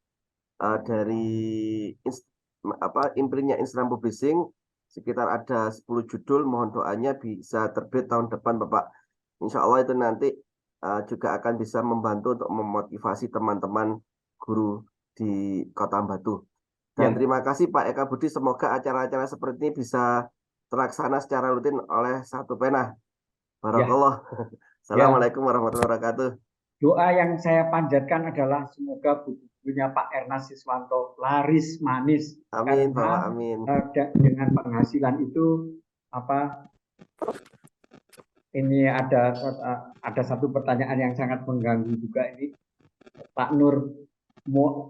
Speaker 8: dari imprintnya Insram Publishing. Sekitar ada 10 judul, mohon doanya bisa terbit tahun depan Bapak. Insya Allah itu nanti juga akan bisa membantu untuk memotivasi teman-teman guru di Kota Batu. Dan terima kasih Pak Eka Budi, semoga acara-acara seperti ini bisa terlaksana secara rutin oleh Satu Pena. Barakallah. Assalamualaikum warahmatullahi wabarakatuh.
Speaker 1: Doa yang saya panjatkan adalah semoga bukunya Pak Ernest Siswanto laris manis.
Speaker 8: Amin,
Speaker 1: karena
Speaker 8: amin.
Speaker 1: Dengan penghasilan itu ini ada satu pertanyaan yang sangat mengganggu juga ini, Pak Nur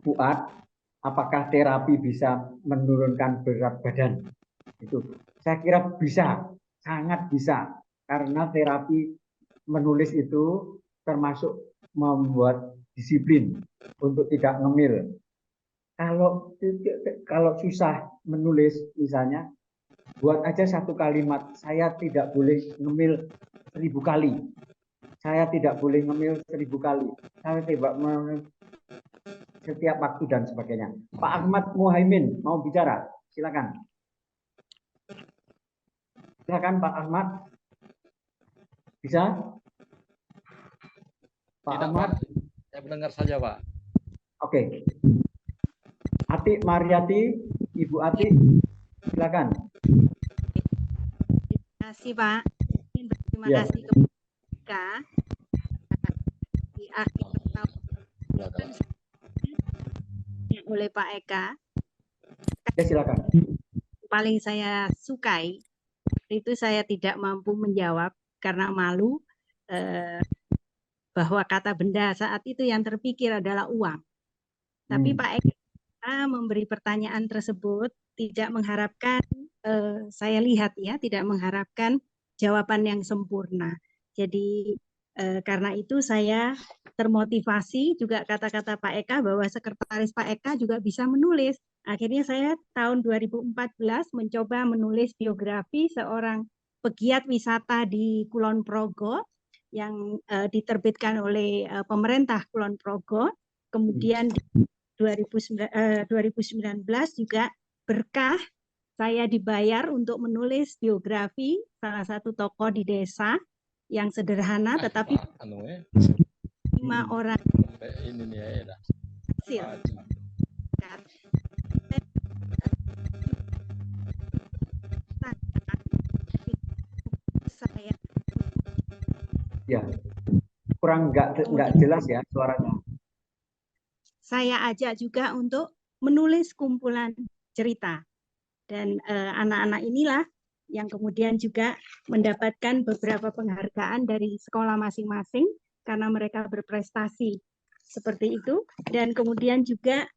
Speaker 1: Fuad, apakah terapi bisa menurunkan berat badan? Itu saya kira bisa, sangat bisa, karena terapi menulis itu termasuk membuat disiplin untuk tidak ngemil. Kalau susah menulis misalnya, buat aja satu kalimat, saya tidak boleh ngemil 1000 kali. Saya tidak boleh ngemil 1000 kali. Saya tidak setiap waktu dan sebagainya. Pak Ahmad Muhaimin mau bicara, silakan. Silakan Pak Ahmad. Bisa? Pak
Speaker 10: Tidak,
Speaker 1: Ahmad.
Speaker 10: Pak. Saya mendengar saja, Pak.
Speaker 1: Oke. Ati Mariati, Ibu Ati, silakan.
Speaker 11: Terima kasih Pak. Terima kasih kepada di akhir tahun oleh Pak Eka.
Speaker 1: Ya, silakan.
Speaker 11: paling saya sukai itu saya tidak mampu menjawab karena malu bahwa kata benda saat itu yang terpikir adalah uang. Tapi Pak Eka memberi pertanyaan tersebut tidak mengharapkan saya lihat ya, tidak mengharapkan jawaban yang sempurna. Jadi karena itu saya termotivasi juga kata-kata Pak Eka bahwa sekretaris Pak Eka juga bisa menulis. Akhirnya saya tahun 2014 mencoba menulis biografi seorang pegiat wisata di Kulon Progo yang diterbitkan oleh pemerintah Kulon Progo. Kemudian di 2019 juga berkah saya dibayar untuk menulis biografi salah satu tokoh di desa yang sederhana tetapi 5 orang hasil. Saya
Speaker 1: Ya, kurang nggak jelas ya suaranya.
Speaker 11: Saya ajak juga untuk menulis kumpulan cerita. Dan anak-anak inilah yang kemudian juga mendapatkan beberapa penghargaan dari sekolah masing-masing karena mereka berprestasi seperti itu. Dan kemudian juga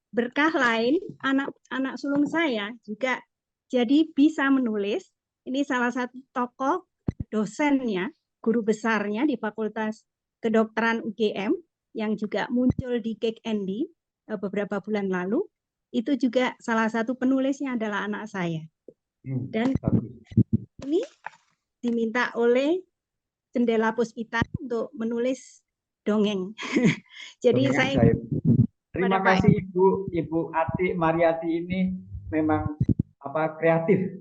Speaker 11: berkah lain, anak-anak sulung saya juga jadi bisa menulis. Ini salah satu tokoh dosennya, guru besarnya di Fakultas Kedokteran UGM yang juga muncul di Cake Andy beberapa bulan lalu. Itu juga salah satu penulisnya adalah anak saya. Dan ini diminta oleh Jendela Puspita untuk menulis dongeng. Jadi
Speaker 1: Dongeng
Speaker 11: saya
Speaker 1: ajaib. Terima kasih Ibu Ati Mariati, ini memang kreatif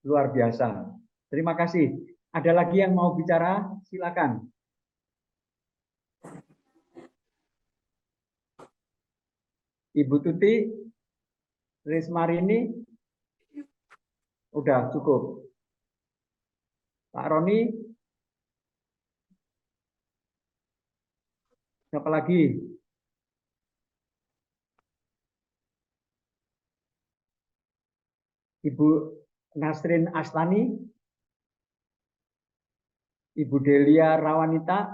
Speaker 1: luar biasa. Terima kasih. Ada lagi yang mau bicara? Silakan. Ibu Tuti, Rismarini, udah cukup. Pak Roni, siapa lagi? Ibu Nasrin Aslani, Ibu Delia Rawanita,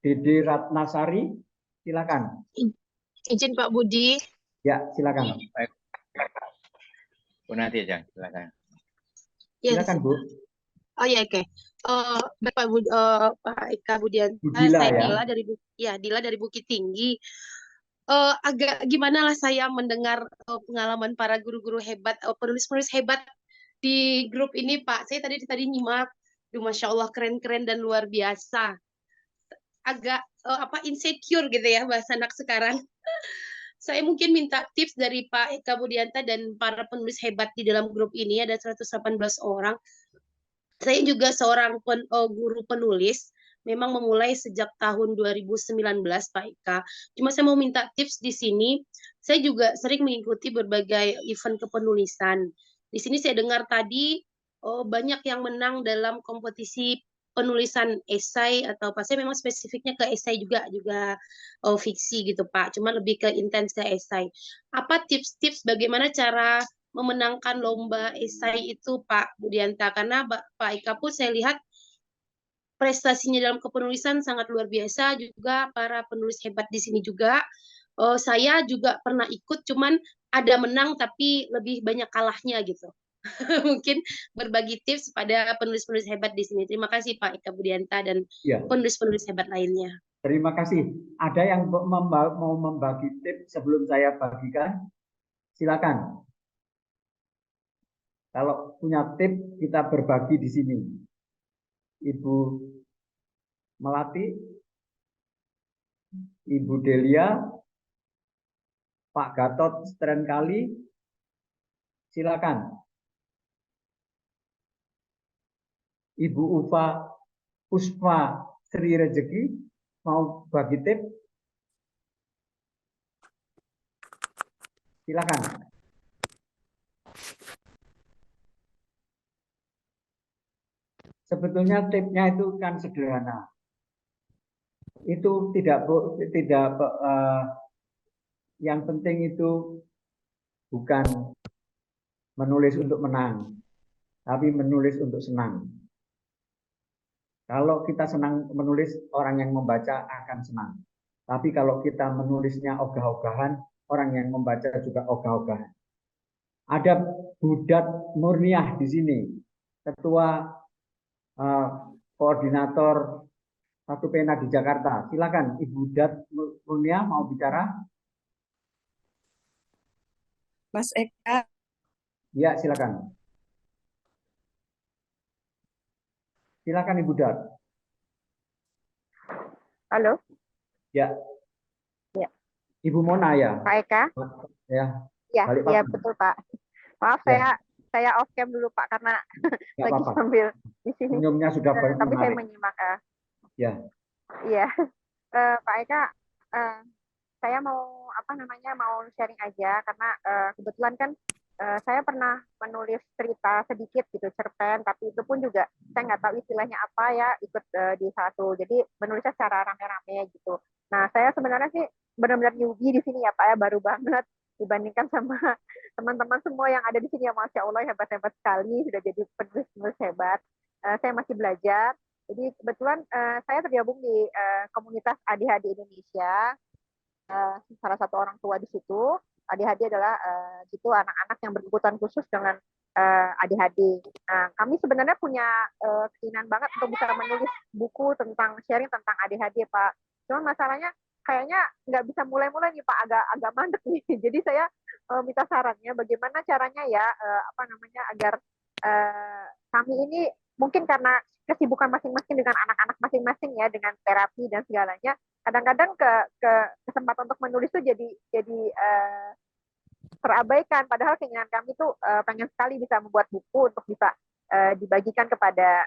Speaker 1: Dede Ratnasari, silakan.
Speaker 10: Izin Pak Budi.
Speaker 1: Ya, silakan.
Speaker 12: Bu nanti aja, silakan.
Speaker 1: Silakan, Bu.
Speaker 10: Oh ya, oke. Bapak Pak Eka Budianta,
Speaker 1: Dila,
Speaker 10: saya
Speaker 1: ya?
Speaker 10: Dila dari Bukit Tinggi. Agak gimana lah saya mendengar pengalaman para guru-guru hebat, penulis-penulis hebat di grup ini, Pak. Saya tadi nyimak, Masya Allah keren-keren dan luar biasa. Agak insecure gitu ya bahasa anak sekarang. Saya mungkin minta tips dari Pak Eka Budianta dan para penulis hebat di dalam grup ini, ada 118 orang. Saya juga seorang guru penulis, memang memulai sejak tahun 2019, Pak Eka. Cuma saya mau minta tips di sini. Saya juga sering mengikuti berbagai event kepenulisan. Di sini saya dengar tadi banyak yang menang dalam kompetisi penulisan esai atau apa. Saya memang spesifiknya ke esai juga fiksi gitu, Pak. Cuma lebih ke intens ke esai. Apa tips-tips bagaimana cara memenangkan lomba esai itu, Pak Budianta? Karena Pak Eka pun saya lihat prestasinya dalam kepenulisan sangat luar biasa, juga para penulis hebat di sini juga. Saya juga pernah ikut, cuman ada menang tapi lebih banyak kalahnya gitu. Mungkin berbagi tips pada penulis-penulis hebat di sini. Terima kasih Pak Eka Budianta dan penulis-penulis hebat lainnya.
Speaker 1: Terima kasih. Ada yang mau membagi tips sebelum saya bagikan? Silakan. Kalau punya tips, kita berbagi di sini. Ibu Melati, Ibu Delia, Pak Gatot Strenkali, silakan. Ibu Ufa Puspa Sri Rezeki mau bagi tips? Silakan. Sebetulnya tipsnya itu kan sederhana. Itu tidak yang penting itu bukan menulis untuk menang, tapi menulis untuk senang. Kalau kita senang menulis, orang yang membaca akan senang. Tapi kalau kita menulisnya ogah-ogahan, orang yang membaca juga ogah-ogahan. Ada Budat Murniah di sini, ketua koordinator Satu Pena di Jakarta. Silakan Ibu Budat Murniah mau bicara?
Speaker 12: Mas Eka,
Speaker 1: Ya, silakan. Silakan Ibu Dat.
Speaker 13: Halo,
Speaker 1: Ya,
Speaker 13: ya,
Speaker 1: Ibu Mona ya.
Speaker 13: Pak Eka.
Speaker 1: Ya,
Speaker 13: Ya,
Speaker 1: balik
Speaker 13: ya
Speaker 1: papan.
Speaker 13: betul Pak. Maaf
Speaker 1: Ya,
Speaker 13: saya off cam dulu Pak karena
Speaker 1: nggak
Speaker 13: lagi
Speaker 1: apa-apa.
Speaker 13: sambil di sini.
Speaker 1: Senyumnya sudah
Speaker 13: Tapi saya
Speaker 1: menarik.
Speaker 13: menyimak.
Speaker 1: Ya,
Speaker 13: Iya, Pak Eka, saya mau mau sharing aja karena kebetulan kan saya pernah menulis cerita sedikit gitu, cerpen, tapi itu pun juga saya nggak tahu istilahnya apa ya, ikut di satu. Jadi menulisnya secara rame-rame gitu. Nah, saya sebenarnya sih benar-benar newbie di sini ya Pak ya, baru banget dibandingkan sama teman-teman semua yang ada di sini ya, Masya Allah hebat-hebat sekali, sudah jadi penulis hebat. Saya masih belajar. Jadi kebetulan saya tergabung di komunitas ADHD Indonesia. Salah satu orang tua di situ. ADHD adalah gitu anak-anak yang berkebutuhan khusus dengan ADHD. Nah, kami sebenarnya punya keinginan banget untuk bisa menulis buku tentang sharing tentang ADHD, Pak. Cuma masalahnya kayaknya nggak bisa mulai-mulai nih, Pak, agak mandek nih. Jadi saya minta sarannya bagaimana caranya ya agar kami ini mungkin karena kesibukan masing-masing dengan anak-anak masing-masing ya, dengan terapi dan segalanya, kadang-kadang kesempatan untuk menulis itu jadi terabaikan. Padahal keinginan kami tuh pengen sekali bisa membuat buku untuk bisa dibagikan kepada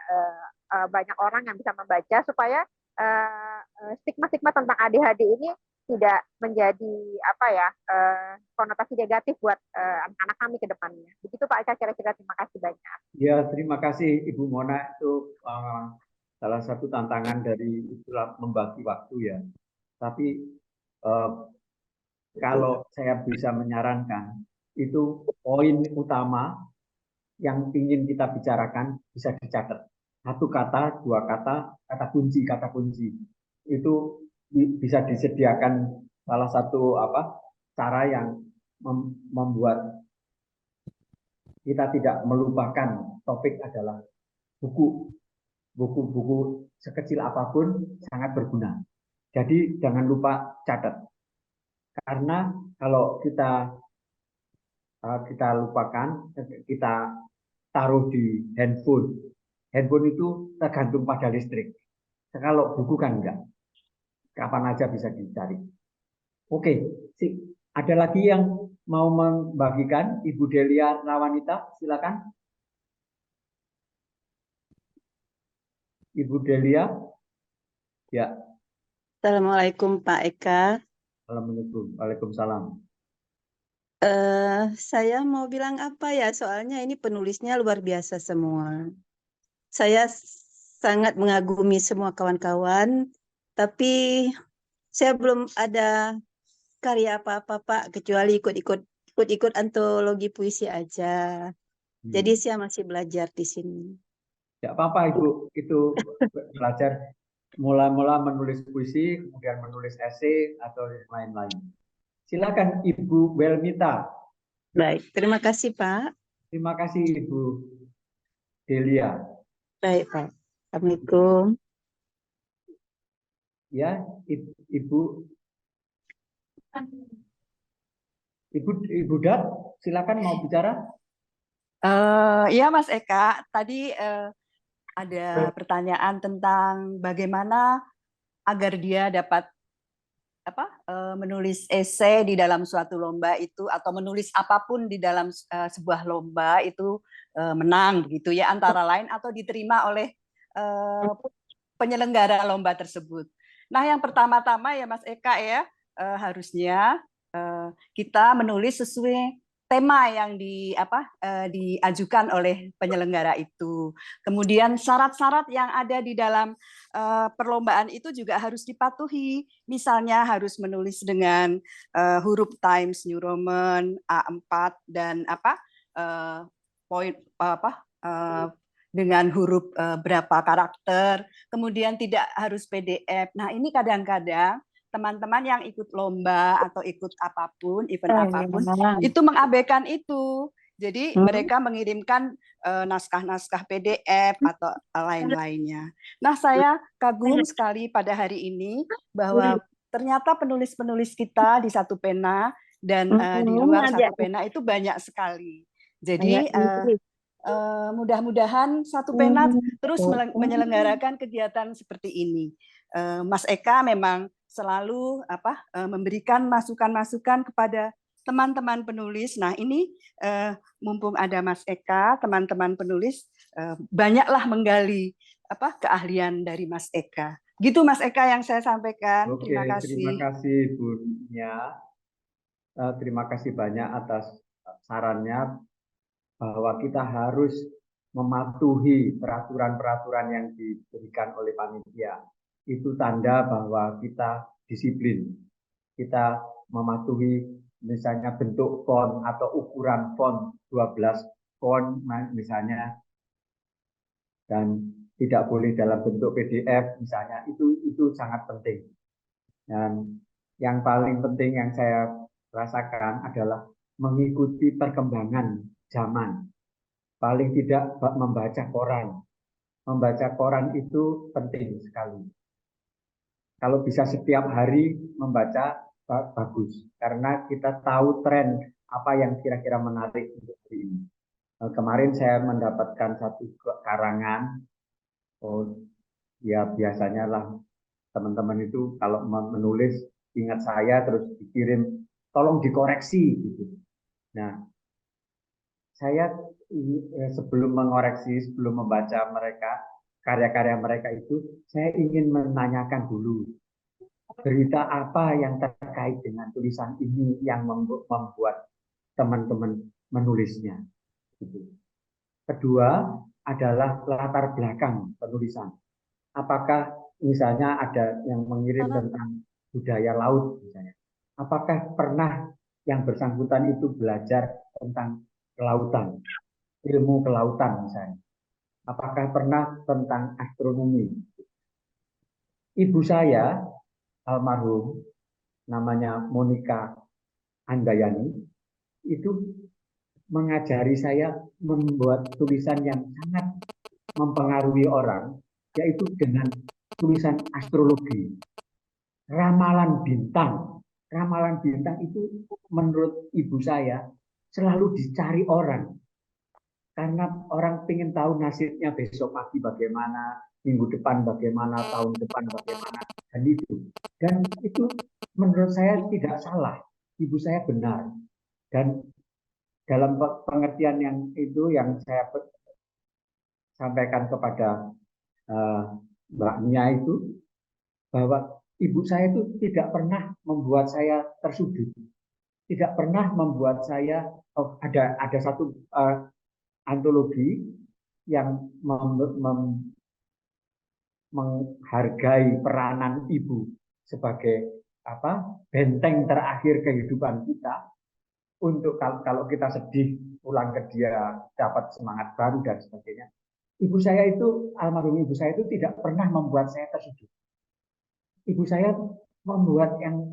Speaker 13: banyak orang yang bisa membaca supaya stigma-stigma tentang ADHD ini tidak menjadi konotasi negatif buat anak-anak kami ke depannya. Begitu Pak Eka kira-kira. Terima kasih banyak.
Speaker 1: ya, terima kasih Ibu Mona. Itu salah satu tantangan dari itulah membagi waktu ya. Tapi kalau saya bisa menyarankan, itu poin utama yang ingin kita bicarakan bisa dicatat. Satu kata, dua kata, kata kunci. Itu bisa disediakan salah satu cara yang membuat kita tidak melupakan topik adalah buku. Buku sekecil apapun sangat berguna. Jadi jangan lupa catat. Karena kalau kita lupakan, kita taruh di handphone. Handphone itu tergantung pada listrik. Kalau buku kan enggak. Kapan aja bisa dicari. Oke, ada lagi yang mau membagikan? Ibu Delia Rawanita, silakan. Ibu Delia. Ya.
Speaker 12: Assalamualaikum Pak Eka.
Speaker 1: Assalamualaikum. Waalaikumsalam.
Speaker 12: Saya mau bilang apa ya, soalnya ini penulisnya luar biasa semua. Saya sangat mengagumi semua kawan-kawan, tapi saya belum ada karya apa-apa Pak, kecuali ikut antologi puisi aja. Jadi saya masih belajar di sini.
Speaker 1: Tidak apa-apa Ibu, itu belajar mula-mula menulis puisi, kemudian menulis esai atau lain-lain. Silakan Ibu Welmita.
Speaker 12: Baik, terima kasih Pak.
Speaker 1: Terima kasih Ibu Delia.
Speaker 12: Baik Pak. Assalamualaikum.
Speaker 1: Ya, Ibu Dat, silakan mau bicara.
Speaker 14: Iya Mas Eka, tadi ada pertanyaan tentang bagaimana agar dia dapat menulis esai di dalam suatu lomba itu, atau menulis apapun di dalam sebuah lomba itu menang begitu ya, antara lain, atau diterima oleh penyelenggara lomba tersebut. Nah, yang pertama-tama ya Mas Eka ya, harusnya kita menulis sesuai tema yang diajukan oleh penyelenggara itu. Kemudian syarat-syarat yang ada di dalam perlombaan itu juga harus dipatuhi. Misalnya harus menulis dengan huruf Times New Roman A4 dan poin dengan huruf berapa karakter, kemudian tidak harus PDF. Nah, ini kadang-kadang teman-teman yang ikut lomba atau ikut apapun, event apapun, itu mengabaikan itu. Jadi mereka mengirimkan naskah-naskah PDF atau lain-lainnya. Nah, saya kagum sekali pada hari ini bahwa ternyata penulis-penulis kita di Satu Pena dan di luar Satu Pena itu banyak sekali. Jadi mudah-mudahan Satu Pena terus menyelenggarakan kegiatan seperti ini. Mas Eka memang selalu memberikan masukan-masukan kepada teman-teman penulis. Nah, ini mumpung ada Mas Eka, teman-teman penulis banyaklah menggali keahlian dari Mas Eka. Gitu Mas Eka yang saya sampaikan.
Speaker 1: Oke,
Speaker 14: Terima kasih.
Speaker 1: terima kasih Bu Nia. Terima kasih banyak atas sarannya bahwa kita harus mematuhi peraturan-peraturan yang diberikan oleh panitia. Itu tanda bahwa kita disiplin. Kita mematuhi misalnya bentuk font atau ukuran font 12 font misalnya, dan tidak boleh dalam bentuk PDF misalnya, itu sangat penting. Dan yang paling penting yang saya rasakan adalah mengikuti perkembangan zaman. Paling tidak membaca koran. Membaca koran itu penting sekali. Kalau bisa setiap hari membaca, bagus, karena kita tahu tren apa yang kira-kira menarik untuk hari ini. Kemarin saya mendapatkan satu karangan, ya biasanya lah teman-teman itu kalau menulis ingat saya terus dikirim, tolong dikoreksi gitu. Nah, saya sebelum mengoreksi, sebelum membaca mereka karya-karya mereka itu, saya ingin menanyakan dulu berita apa yang terkait dengan tulisan ini yang membuat teman-teman menulisnya. Kedua adalah latar belakang penulisan. Apakah misalnya ada yang mengirim tentang budaya laut misalnya. Apakah pernah yang bersangkutan itu belajar tentang kelautan, ilmu kelautan misalnya. Apakah pernah tentang astronomi. Ibu saya almarhum namanya Monica Andayani itu mengajari saya membuat tulisan yang sangat mempengaruhi orang, yaitu dengan tulisan astrologi, ramalan bintang. Ramalan bintang itu menurut ibu saya selalu dicari orang, karena orang ingin tahu nasibnya besok pagi bagaimana, minggu depan bagaimana, tahun depan bagaimana, dan itu menurut saya tidak salah, ibu saya benar. Dan dalam pengertian yang itu yang saya sampaikan kepada Mbak Nia itu, bahwa ibu saya itu tidak pernah membuat saya tersudut, tidak pernah membuat saya ada satu antologi yang menghargai peranan ibu sebagai benteng terakhir kehidupan kita, untuk kalau kita sedih pulang ke dia dapat semangat baru dan sebagainya. Ibu saya itu, almarhum ibu saya itu tidak pernah membuat saya tersudut. Ibu saya membuat yang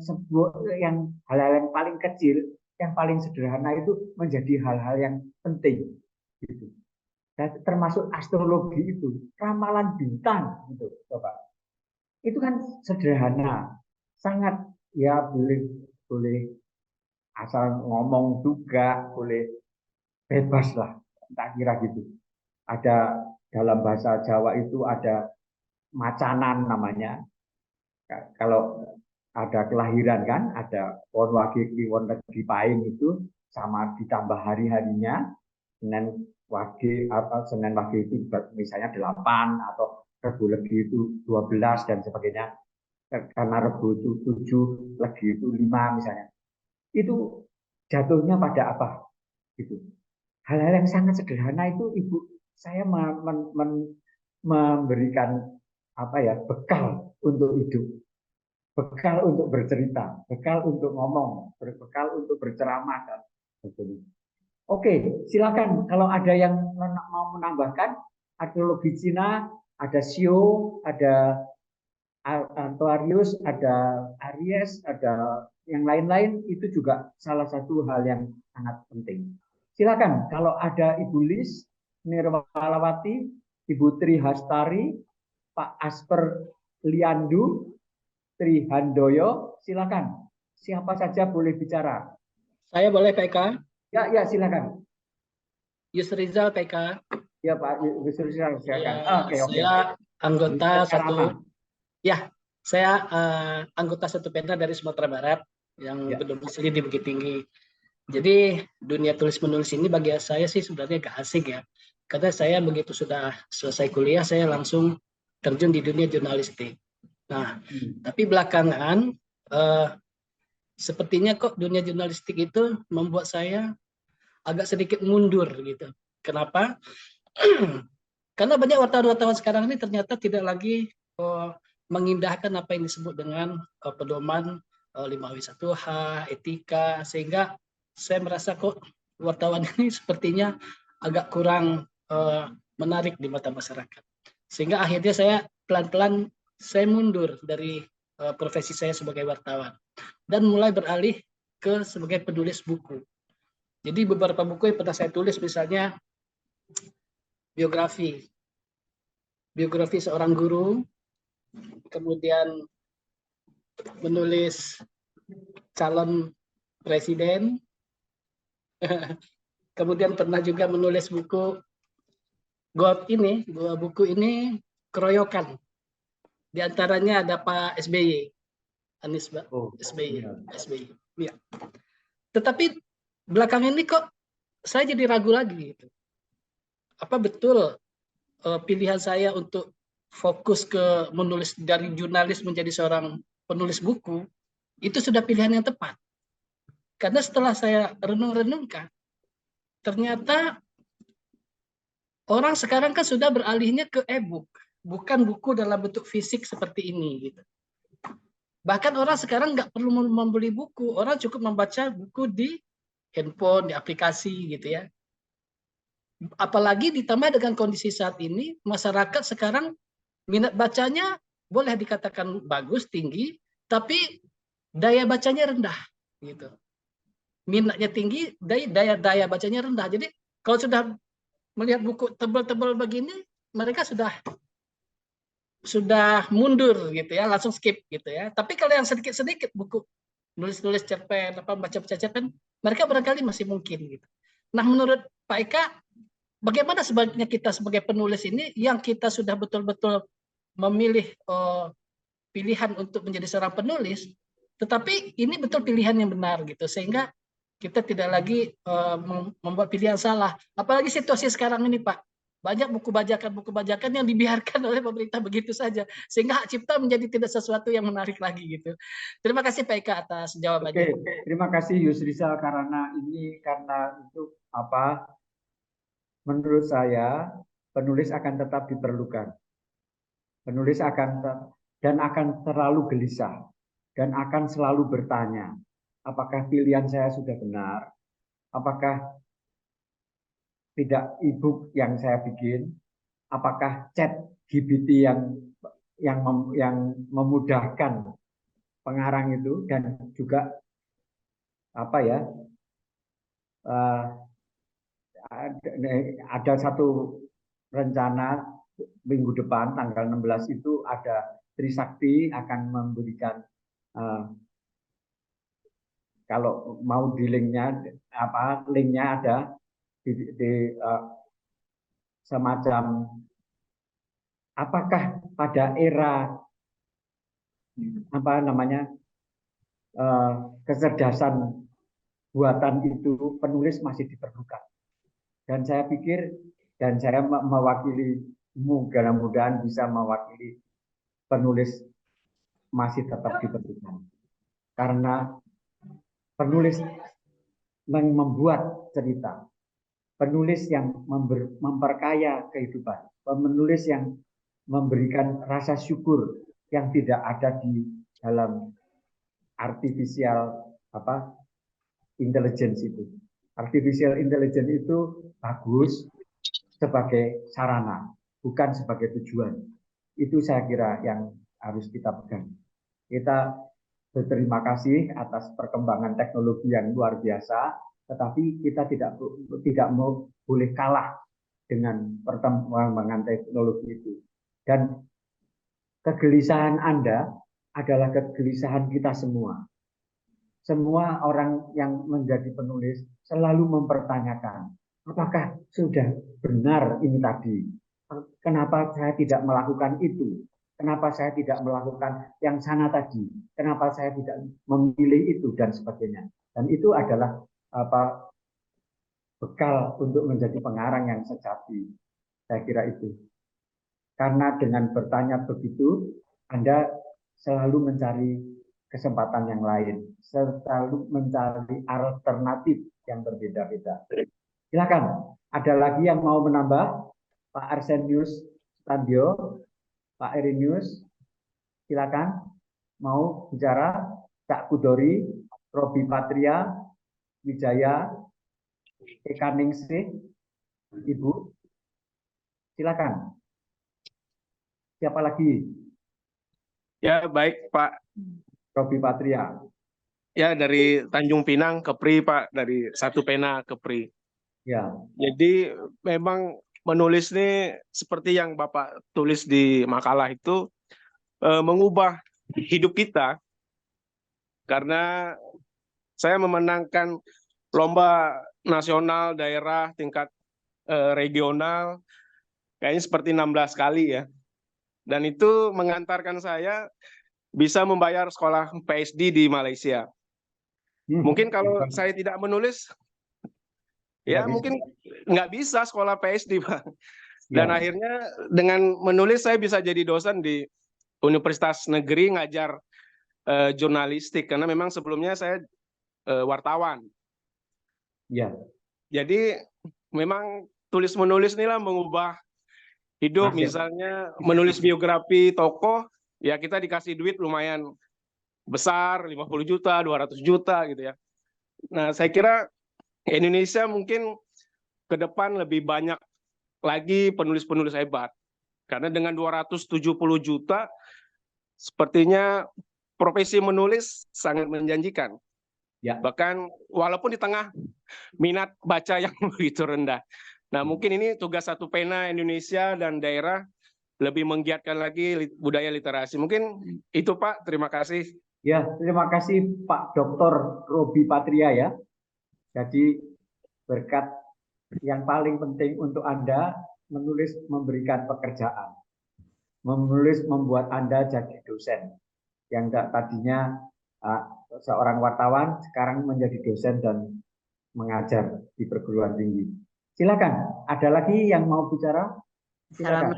Speaker 1: hal-hal yang paling kecil, yang paling sederhana itu menjadi hal-hal yang penting. Gitu. Dan termasuk astrologi itu, ramalan bintang, gitu, Bapak. Itu kan sederhana, sangat ya boleh asal ngomong juga, boleh bebas lah, tak kira gitu. Ada dalam bahasa Jawa itu ada macanan namanya. Kalau ada kelahiran kan, ada Pon Wage Kliwon Legi Paing itu sama ditambah hari-harinya. Senin Wage itu misalnya 8 atau Rebo Legi itu 12 dan sebagainya. Karena Rebo itu 7, Legi itu 5 misalnya. Itu jatuhnya pada apa? Gitu. Hal-hal yang sangat sederhana itu ibu saya memberikan bekal untuk hidup, bekal untuk bercerita, bekal untuk ngomong, bekal untuk berceramah dan sebagainya. Oke, silakan kalau ada yang mau menambahkan. Arkeologi Cina, ada Sio, ada Antuarius, ada Aries, ada yang lain-lain, itu juga salah satu hal yang sangat penting. Silakan kalau ada Ibu Lis Nirwalawati, Ibu Tri Hastari, Pak Asper Liandu, Tri Handoyo, silakan. Siapa saja boleh bicara.
Speaker 15: Saya boleh PK?
Speaker 1: Ya, silakan.
Speaker 15: Yusrizal PK.
Speaker 1: Ya Pak Yusrizal, silakan. Oke.
Speaker 15: Saya anggota satu.
Speaker 1: Apa?
Speaker 15: Ya, saya anggota satu Pemda dari Sumatera Barat yang berdomisili di Bukit Tinggi. Jadi dunia tulis menulis ini bagi saya sih sebenarnya gak asik ya. Karena saya begitu sudah selesai kuliah, saya langsung terjun di dunia jurnalistik. Nah, tapi belakangan sepertinya kok dunia jurnalistik itu membuat saya agak sedikit mundur gitu. Kenapa? Karena banyak wartawan-wartawan sekarang ini ternyata tidak lagi mengindahkan apa yang disebut dengan pedoman 5W1H, etika, sehingga saya merasa kok wartawan ini sepertinya agak kurang menarik di mata masyarakat. Sehingga akhirnya saya pelan-pelan saya mundur dari profesi saya sebagai wartawan dan mulai beralih ke sebagai penulis buku. Jadi beberapa buku yang pernah saya tulis, misalnya biografi seorang guru, kemudian menulis calon presiden, kemudian pernah juga menulis buku buku ini keroyokan. Di antaranya ada Pak SBY, Anies SBY. Ya. Tetapi belakangan ini kok saya jadi ragu lagi gitu. Apa betul pilihan saya untuk fokus ke menulis dari jurnalis menjadi seorang penulis buku itu sudah pilihan yang tepat? Karena setelah saya renung-renungkan, ternyata orang sekarang kan sudah beralihnya ke e-book, bukan buku dalam bentuk fisik seperti ini gitu. Bahkan orang sekarang nggak perlu membeli buku, orang cukup membaca buku di handphone, di aplikasi gitu ya. Apalagi ditambah dengan kondisi saat ini, masyarakat sekarang minat bacanya boleh dikatakan bagus, tinggi, tapi daya bacanya rendah gitu. Minatnya tinggi, daya bacanya rendah. Jadi kalau sudah melihat buku tebal-tebal begini, mereka sudah mundur gitu ya, langsung skip gitu ya. Tapi kalau yang sedikit-sedikit buku nulis-nulis cerpen, baca-baca cerpen, mereka barangkali masih mungkin gitu. Nah, menurut Pak Eka, bagaimana sebaiknya kita sebagai penulis ini yang kita sudah betul-betul memilih pilihan untuk menjadi seorang penulis, tetapi ini betul pilihan yang benar gitu, sehingga kita tidak lagi membuat pilihan salah. Apalagi situasi sekarang ini Pak, banyak buku bajakan yang dibiarkan oleh pemerintah begitu saja, sehingga hak cipta menjadi tidak sesuatu yang menarik lagi gitu. Terima kasih Pak Eka atas jawabannya.
Speaker 1: Oke, terima kasih Yusrizal karena itu apa? Menurut saya penulis akan tetap diperlukan. Penulis akan selalu gelisah dan akan selalu bertanya, apakah pilihan saya sudah benar? Apakah tidak e-book yang saya bikin? Apakah chat GPT yang memudahkan pengarang itu, dan juga ada satu rencana minggu depan tanggal 16 itu ada Trisakti akan memberikan kalau mau di linknya ada di semacam apakah pada era kecerdasan buatan itu penulis masih diperlukan. Dan saya pikir, dan saya mewakili, mudah-mudahan bisa mewakili penulis masih tetap diperlukan. Karena penulis yang membuat cerita, penulis yang memperkaya kehidupan, penulis yang memberikan rasa syukur yang tidak ada di dalam artificial intelligence itu. Artificial intelligence itu bagus sebagai sarana, bukan sebagai tujuan. Itu saya kira yang harus kita pegang. Kita berterima kasih atas perkembangan teknologi yang luar biasa, tetapi kita tidak boleh kalah dengan perkembangan teknologi itu. Dan kegelisahan Anda adalah kegelisahan kita semua. Semua orang yang menjadi penulis selalu mempertanyakan, apakah sudah benar ini tadi? Kenapa saya tidak melakukan itu? Kenapa saya tidak melakukan yang sana tadi? Kenapa saya tidak memilih itu dan sebagainya? Dan itu adalah bekal untuk menjadi pengarang yang sejati. Saya kira itu. Karena dengan bertanya begitu, Anda selalu mencari kesempatan yang lain, selalu mencari alternatif yang berbeda-beda. Silakan, ada lagi yang mau menambah? Pak Arsenius Tandio, Pak Erinius, silakan. Mau bicara? Cak Kudori, Robi Patria, Wijaya, Eka Ningsih, Ibu, silakan. Siapa lagi?
Speaker 16: Ya, baik Pak.
Speaker 1: Robi Patria.
Speaker 16: Ya, dari Tanjung Pinang, Kepri Pak, dari Satu Pena, Kepri.
Speaker 1: Ya.
Speaker 16: Jadi memang menulis ini seperti yang Bapak tulis di makalah itu mengubah hidup kita. Karena saya memenangkan lomba nasional, daerah, tingkat regional, kayaknya seperti 16 kali ya. Dan itu mengantarkan saya bisa membayar sekolah PhD di Malaysia. Mungkin kalau saya tidak menulis, ya mungkin nggak bisa sekolah PhD, Pak. Dan akhirnya dengan menulis saya bisa jadi dosen di Universitas Negeri ngajar jurnalistik, karena memang sebelumnya saya wartawan.
Speaker 1: Ya.
Speaker 16: Jadi memang tulis-menulis inilah mengubah hidup. Misalnya menulis biografi tokoh, ya kita dikasih duit lumayan besar, 50 juta, 200 juta gitu ya. Nah, saya kira Indonesia mungkin ke depan lebih banyak lagi penulis-penulis hebat. Karena dengan 270 juta, sepertinya profesi menulis sangat menjanjikan.
Speaker 1: Ya.
Speaker 16: Bahkan walaupun di tengah minat baca yang begitu rendah. Nah, mungkin ini tugas Satu Pena Indonesia dan daerah lebih menggiatkan lagi budaya literasi. Mungkin itu Pak, terima kasih.
Speaker 1: Ya, terima kasih Pak Dr. Robi Patria ya. Jadi berkat yang paling penting untuk Anda, menulis memberikan pekerjaan. Menulis membuat Anda jadi dosen. Yang tadinya seorang wartawan, sekarang menjadi dosen dan mengajar di perguruan tinggi. Silakan, ada lagi yang mau bicara? Silakan.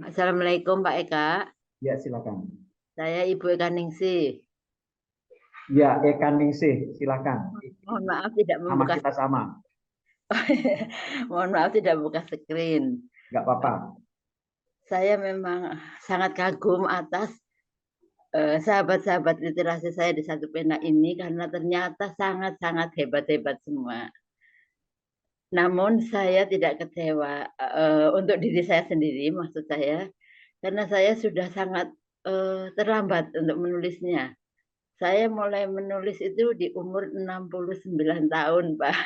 Speaker 17: Assalamualaikum Pak Eka.
Speaker 1: Ya, silakan.
Speaker 17: Saya Ibu Eka Ningsih.
Speaker 1: Ya, Eka Ningsih, silakan.
Speaker 17: Mohon maaf tidak
Speaker 1: Nama
Speaker 17: membuka.
Speaker 1: kita sama.
Speaker 17: Mohon maaf tidak buka screen.
Speaker 1: Enggak apa-apa.
Speaker 17: Saya memang sangat kagum atas sahabat-sahabat literasi saya di Satu Pena ini, karena ternyata sangat-sangat hebat-hebat semua. Namun saya tidak kecewa untuk diri saya sendiri, maksud saya, karena saya sudah sangat terlambat untuk menulisnya. Saya mulai menulis itu di umur 69 tahun, Pak.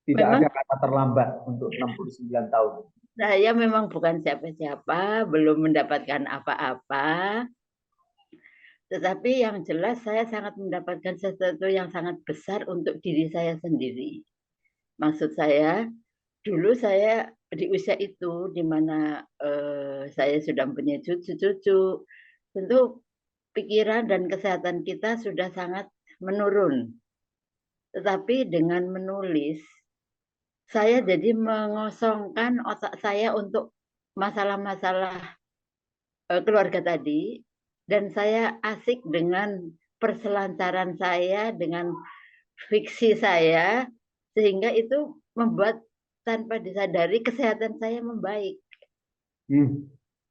Speaker 1: Tidak
Speaker 17: Memang
Speaker 1: ada kata terlambat untuk 69 tahun.
Speaker 17: saya memang bukan siapa-siapa, belum mendapatkan apa-apa. Tetapi yang jelas saya sangat mendapatkan sesuatu yang sangat besar untuk diri saya sendiri. Maksud saya, dulu saya di usia itu, di mana saya sudah mempunyai cucu-cucu, tentu pikiran dan kesehatan kita sudah sangat menurun. Tetapi dengan menulis, saya jadi mengosongkan otak saya untuk masalah-masalah keluarga tadi, dan saya asik dengan perselancaran saya, dengan fiksi saya, sehingga itu membuat tanpa disadari kesehatan saya membaik.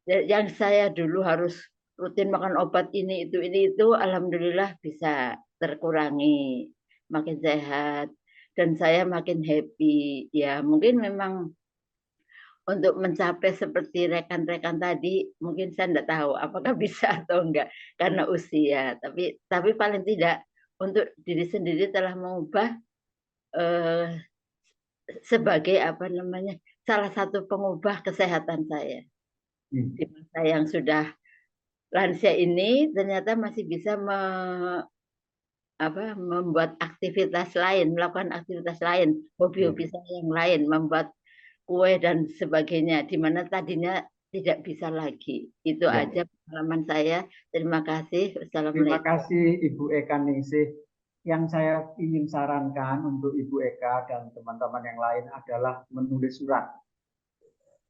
Speaker 17: Yang saya dulu harus rutin makan obat ini itu, alhamdulillah bisa terkurangi. makin sehat, dan saya makin happy. Ya, mungkin memang untuk mencapai seperti rekan-rekan tadi, mungkin saya tidak tahu apakah bisa atau enggak karena usia. Tapi paling tidak untuk diri sendiri telah mengubah sebagai apa namanya, salah satu pengubah kesehatan saya. Di masa yang sudah lansia ini ternyata masih bisa membuat aktivitas lain, melakukan aktivitas lain, hobi-hobi saya yang lain, membuat kue dan sebagainya, di mana tadinya tidak bisa lagi. Itu aja pengalaman saya. Terima kasih.
Speaker 1: Terima
Speaker 17: Assalamualaikum.
Speaker 1: kasih Ibu Eka Ningsih. Yang saya ingin sarankan untuk Ibu Eka dan teman-teman yang lain adalah menulis surat.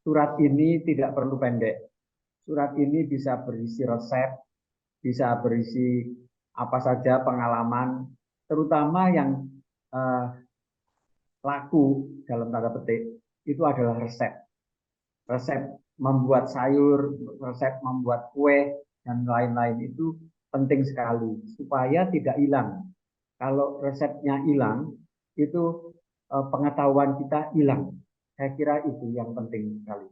Speaker 1: Surat ini tidak perlu pendek. Surat ini bisa berisi resep, bisa berisi apa saja pengalaman, terutama yang laku dalam tanda petik, itu adalah resep. Resep membuat sayur, resep membuat kue, dan lain-lain itu penting sekali, supaya tidak hilang. Kalau resepnya hilang, itu pengetahuan kita hilang. Saya kira itu yang penting sekali.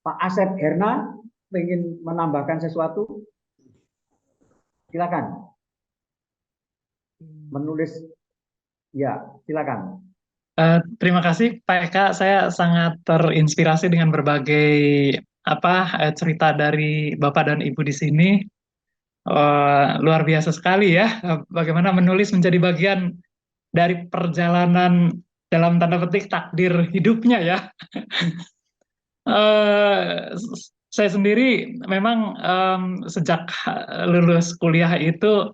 Speaker 1: Pak Asep Herna ingin menambahkan sesuatu? Silakan. Menulis, ya silakan.
Speaker 18: Terima kasih Pak Eka, saya sangat terinspirasi dengan berbagai cerita dari Bapak dan Ibu di sini. Luar biasa sekali ya, bagaimana menulis menjadi bagian dari perjalanan dalam tanda petik takdir hidupnya ya. Saya sendiri memang sejak lulus kuliah itu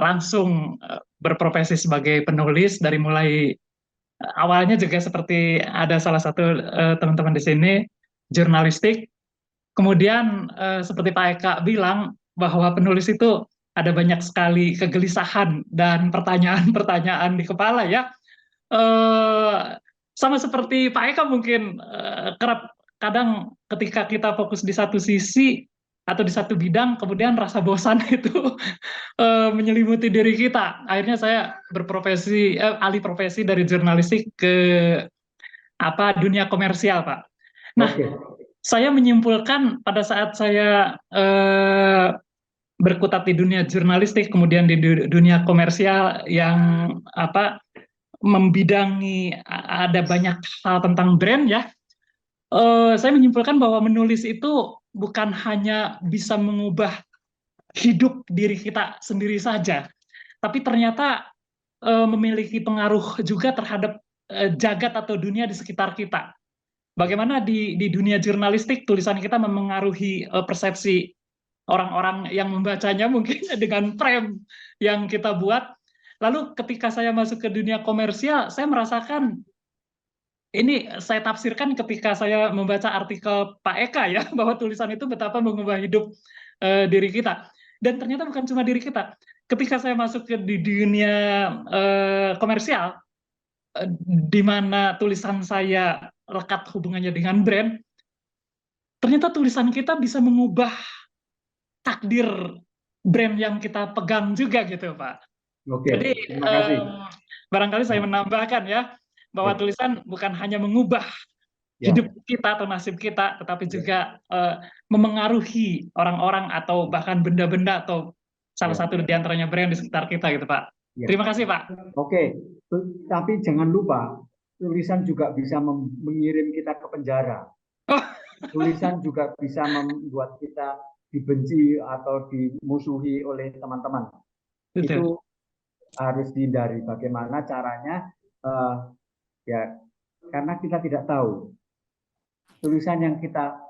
Speaker 18: langsung berprofesi sebagai penulis, dari mulai awalnya juga seperti ada salah satu teman-teman di sini, jurnalistik. Kemudian seperti Pak Eka bilang bahwa penulis itu ada banyak sekali kegelisahan dan pertanyaan-pertanyaan di kepala ya. Sama seperti Pak Eka mungkin kerap kadang ketika kita fokus di satu sisi atau di satu bidang, kemudian rasa bosan itu menyelimuti diri kita. Akhirnya saya berprofesi alih profesi dari jurnalistik ke dunia komersial, Pak. Nah, saya menyimpulkan pada saat saya berkutat di dunia jurnalistik, kemudian di dunia komersial yang membidangi ada banyak hal tentang brand ya. Saya menyimpulkan bahwa menulis itu bukan hanya bisa mengubah hidup diri kita sendiri saja, tapi ternyata memiliki pengaruh juga terhadap jagat atau dunia di sekitar kita. Bagaimana di dunia jurnalistik tulisan kita memengaruhi persepsi orang-orang yang membacanya mungkin dengan frame yang kita buat. Lalu ketika saya masuk ke dunia komersial, saya merasakan ini saya tafsirkan ketika saya membaca artikel Pak Eka ya, bahwa tulisan itu betapa mengubah hidup diri kita. Dan ternyata bukan cuma diri kita. Ketika saya masuk ke di dunia komersial, di mana tulisan saya lekat hubungannya dengan brand, ternyata tulisan kita bisa mengubah takdir brand yang kita pegang juga gitu Pak. Jadi
Speaker 1: terima kasih.
Speaker 18: Barangkali saya menambahkan ya, bahwa tulisan bukan hanya mengubah hidup kita atau nasib kita, tetapi juga memengaruhi orang-orang atau bahkan benda-benda atau salah satu di antaranya brand di sekitar kita gitu Pak. Terima kasih Pak.
Speaker 1: Tapi jangan lupa tulisan juga bisa mengirim kita ke penjara. Tulisan juga bisa membuat kita dibenci atau dimusuhi oleh teman-teman. Itu harus dihindari. Bagaimana caranya? Karena kita tidak tahu. Tulisan yang kita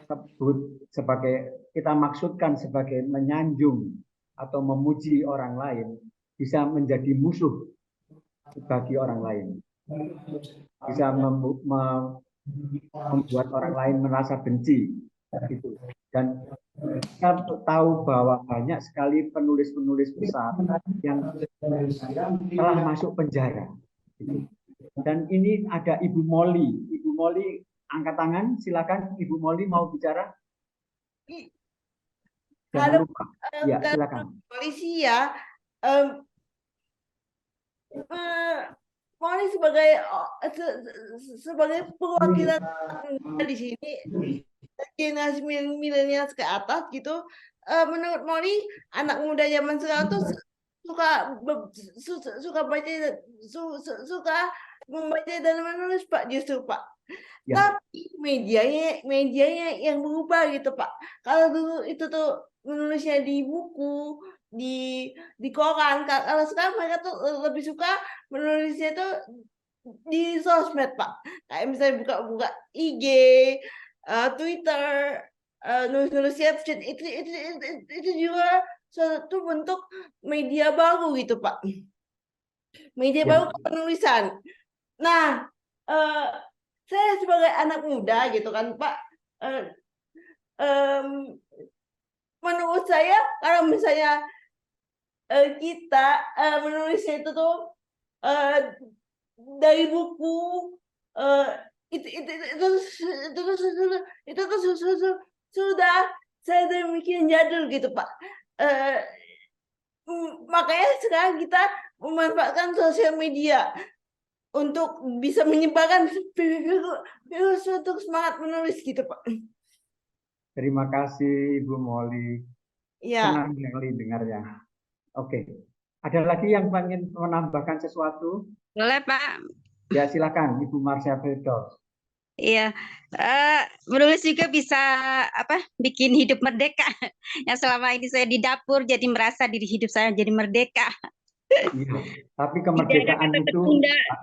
Speaker 1: sebut sebagai, kita maksudkan sebagai menyanjung atau memuji orang lain, bisa menjadi musuh bagi orang lain. Bisa membuat orang lain merasa benci. Gitu. Dan kita tahu bahwa banyak sekali penulis-penulis besar yang telah masuk penjara. Dan ini ada Ibu Molly. Ibu Molly angkat tangan, silakan. Ibu Molly mau bicara. Jangan lupa. Ya, silakan.
Speaker 4: Polisi ya, Moni sebagai perwakilan di sini generasi milenial ke atas gitu, menurut Moni anak muda zaman sekarang tuh suka baca suka membaca dan menulis Pak, justru Pak.
Speaker 1: Ya.
Speaker 4: Tapi medianya yang berubah gitu Pak. Kalau dulu itu tuh menulisnya di buku, di koran. Kalau sekarang mereka tuh lebih suka menulisnya tuh di sosmed Pak. Kayak misalnya buka IG, Twitter, nulis caption, itu juga suatu bentuk media baru gitu Pak. Media baru penulisan. Nah, saya sebagai anak muda gitu kan Pak, menurut saya kalau misalnya kita menulisnya itu tuh dari buku, itu sudah saya demikian jadul gitu Pak. Makanya sekarang kita memanfaatkan sosial media untuk bisa menyebarkan virus untuk semangat menulis gitu Pak.
Speaker 1: Terima kasih Ibu Molly.
Speaker 4: Ya.
Speaker 1: Senang sekali dengarnya. Oke. Ada lagi yang ingin menambahkan sesuatu?
Speaker 2: Boleh Pak.
Speaker 1: Ya silakan Ibu Marsha Firdaus.
Speaker 2: Iya, menulis juga bisa bikin hidup merdeka. Yang selama ini saya di dapur jadi merasa diri hidup saya jadi merdeka.
Speaker 1: Iya, tapi kemerdekaan itu